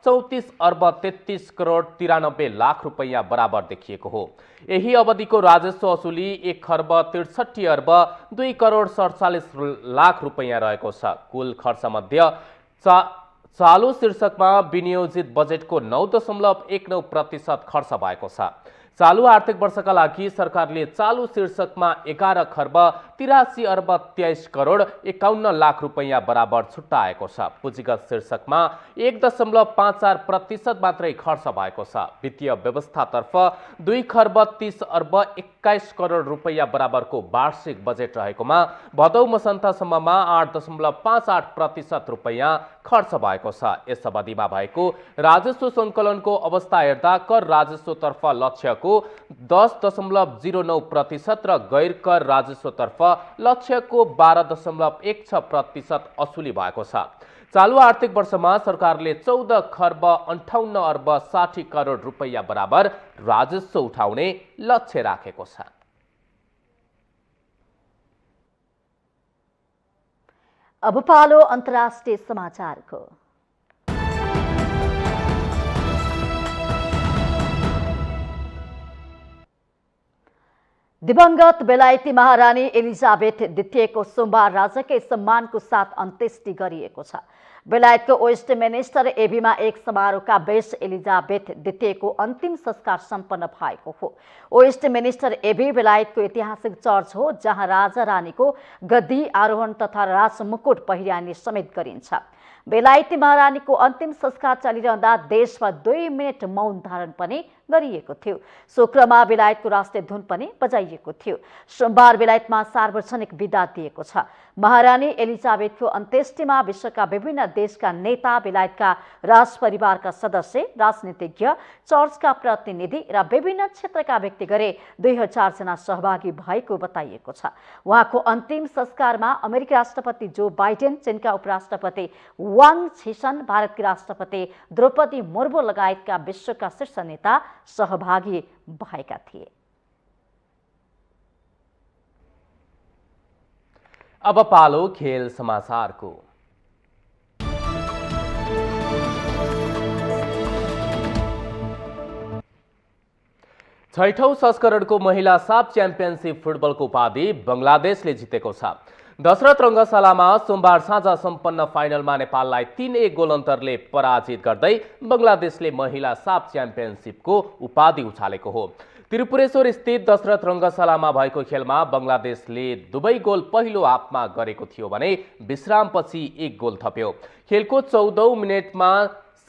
34 अर्ब 33 करोड 93 लाख रुपैयाँ बराबर देखिएको हो। यही अवधिको राजस्व असुली 1 खर्ब 63 अर्ब 2 करोड 47 लाख रुपैयाँ रहेको छ। कुल खर्चमध्ये चालू शीर्षकमा विनियोजित बजेटको 9.19% खर्च भएको छ। चालू आर्थिक वर्षका लागि सरकारले चालू शीर्षकमा 11 खर्ब 83 अर्ब 23 करोड 51 लाख रुपैयाँ बराबर छुट्याएको छ। पुँजीगत शीर्षकमा 1.54% मात्रै खर्च भएको छ। वित्तीय व्यवस्थातर्फ 2 खर्ब 30 अर्ब 21 करोड रुपैयाँ बराबरको वार्षिक बजेट रहेकोमा भदौ मसन्तसम्ममा 8.58% रुपैयाँ खर्च भएको छ। यस अवधिमा भएको राजस्व सङ्कलनको अवस्था हेर्दा कर राजस्वतर्फ लक्ष्यको 10.09% र गैर कर राजस्वतर्फ लक्ष्यको 12.16% असुली भएको छ। चालू आर्थिक वर्षमा सरकारले 14 खर्ब 58 अर्ब 60 करोड रुपैयाँ बराबर राजस्व उठाउने लक्ष्य राखेको छ। अब पालो अन्तर्राष्ट्रिय समाचारको। दिवंगत बेलायती महारानी एलिजाबेथ द्वितीयको सोमबार राजकीय सम्मानको साथ अन्त्येष्टि गरिएको छ। बेलायतको वेस्टमिनिस्टर एबीमा एक समारोहका बीच एलिजाबेथ द्वितीयको अन्तिम संस्कार सम्पन्न भएको हो। वेस्टमिनिस्टर एबी बेलायतको ऐतिहासिक चर्च हो जहाँ राजा रानीको गद्दी आरोहण तथा राजमुकुट पहिर्याउने समेत गरिन्छ। बेलायती महारानीको अन्तिम संस्कार चलिरहँदा देशमा 2 मिनेट मौन धारण पनि गरिएको थियो। शुक्रबार बेलायतको राष्ट्रिय धुन पनि बजाइएको थियो। सोमबार बेलायतमा सार्वजनिक बिदा दिएको छ। महारानी एलिजाबेथको अन्त्येष्टिमा विश्वका विभिन्न देशका नेता, बेलायतका राजपरिवारका सदस्य, राजनीतिज्ञ, चर्चका प्रतिनिधि र विभिन्न क्षेत्रका व्यक्ति गरे 2000 जना सहभागी भएको बताइएको छ। उहाँको अन्तिम संस्कारमा अमेरिकी राष्ट्रपति जो बाइडेन, चीनका उपराष्ट्रपति वाङ छिसन, भारतकी राष्ट्रपति द्रौपदी मुर्मू लगायतका विश्वका शीर्ष नेता सहभागी भएका थिए। अब पालो खेल समाचारको। छैठौं संस्करणको महिला साफ च्याम्पियनशिप फुटबलको उपाधि बंगलादेशले जितेको छ। दशरथ रङ्गशालामा सोमबार साँझ सम्पन्न फाइनलमा नेपाललाई 3-1 गोल अन्तरले पराजित गर्दै बंगलादेशले महिला साफ च्याम्पियनशिपको उपाधि उछालेको हो। त्रिपुरेश्वर स्थित दशरथ रङ्गशालामा भएको खेलमा बंगलादेशले दुवै गोल पहिलो हाफमा गरेको थियो भने विश्रामपछि 1 गोल थप्यो। खेलको 14औं मिनेटमा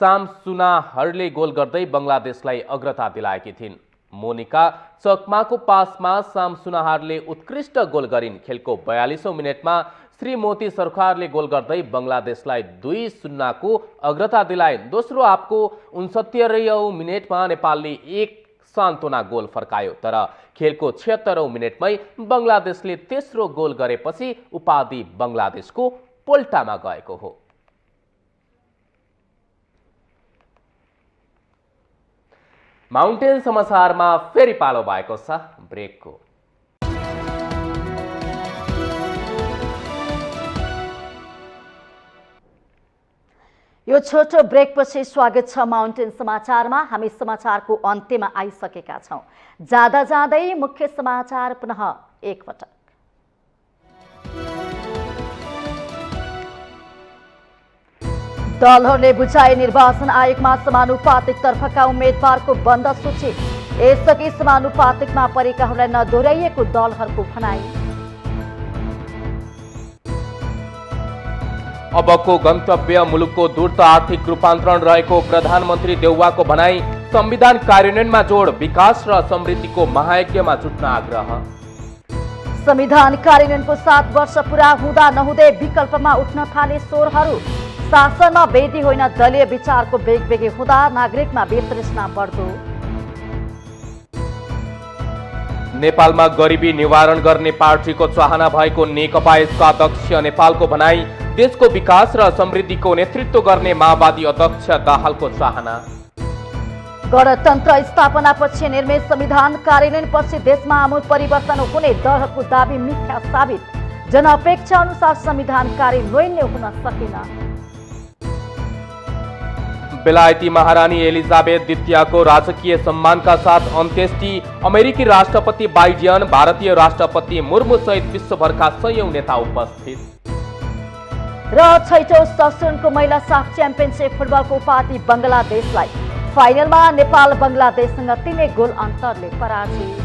सामसुनाहरले गोल गर्दै बंगलादेशलाई अग्रता दिलाएकी थिइन्। मोनिका चकमाको पासमा सामसुनाहारले उत्कृष्ट गोल गरिन्। खेलको 42औं मिनेटमा श्रीमती सरकारले गोल गर्दै बंगलादेशलाई 2-0 को अग्रता दिलाइन्। दोस्रो हाफको 69औं मिनेटमा नेपालले 1 सान्त्वना गोल फर्कायो, तर खेलको 76औं मिनेटमै बंगलादेशले तेस्रो गोल गरेपछि उपाधि बंगलादेशको पोल्टामा गएको हो। माउन्टेन समाचारमा फेरि पालो भएको छ ब्रेकको। यो छोटो ब्रेकपछि स्वागत छ माउन्टेन समाचारमा। हामी समाचारको अन्त्यमा आइसकेका छौं। जाँदा जाँदै मुख्य समाचार पुनः एकपटक। दलहरूले बुझाए निर्वाचन आयोगमा समानुपातिक तर्फका उम्मेद्वारको बन्द सूची। यसअघि समानुपातिकमा परेकाहरूलाई नदोहोऱ्याइएको दलहरूको भनाइ। अबको गन्तव्य मुलुकको द्रुत आर्थिक रूपान्तरण रहेको प्रधानमन्त्री देउवाको भनाई। संविधान कार्यान्वयनमा जोड, विकास र समृद्धिको महायज्ञमा जुट्न आग्रह। संविधान कार्यान्वयनको 7 वर्ष पूरा हुँदा नहुँदै विकल्पमा उठ्न थाले स्वरहरू। शासनमा वेदी होइन दलीय विचारको बेगबेगी हुँदा नागरिकमा वितृष्णा बढ्दो। नेपालमा गरिबी निवारण गर्ने पार्टीको चाहना भएको नेकपा यसका अध्यक्ष नेपालको भनाई। देशको विकास र समृद्धिको नेतृत्व गर्ने माओवादी अध्यक्ष दाहालको चाहना। गणतन्त्र स्थापनापछि निर्मित संविधान कार्यान्वयनपछि देशमा आमूल परिवर्तन हुने दलहरूको दाबी मिथ्या साबित। जनअपेक्षा अनुसार संविधान कार्यान्वयन हुन सकेन। बेलायती महारानी एलिजाबेथ द्वितीयको राजकीय सम्मानका साथ अन्त्येष्टि। अमेरिकी राष्ट्रपति बाइडेन, भारतीय राष्ट्रपति मुर्मू सहित विश्वभरका सयौं नेता उपस्थित। र छैठौं संस्करणको महिला साफ च्याम्पियनशिप फुटबलको उपाधि बंगलादेशलाई। फाइनलमा नेपाल बंगलादेशसँग 3 गोल अन्तरले पराजित।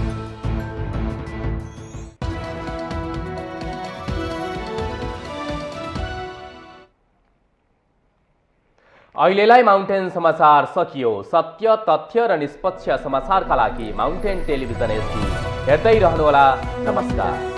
अहिलेलाई माउन्टेन समाचार सकियो। सत्य, तथ्य र निष्पक्ष समाचारका लागि माउन्टेन टेलिभिजन एसडी हेर्दै रहनुहोला। नमस्कार।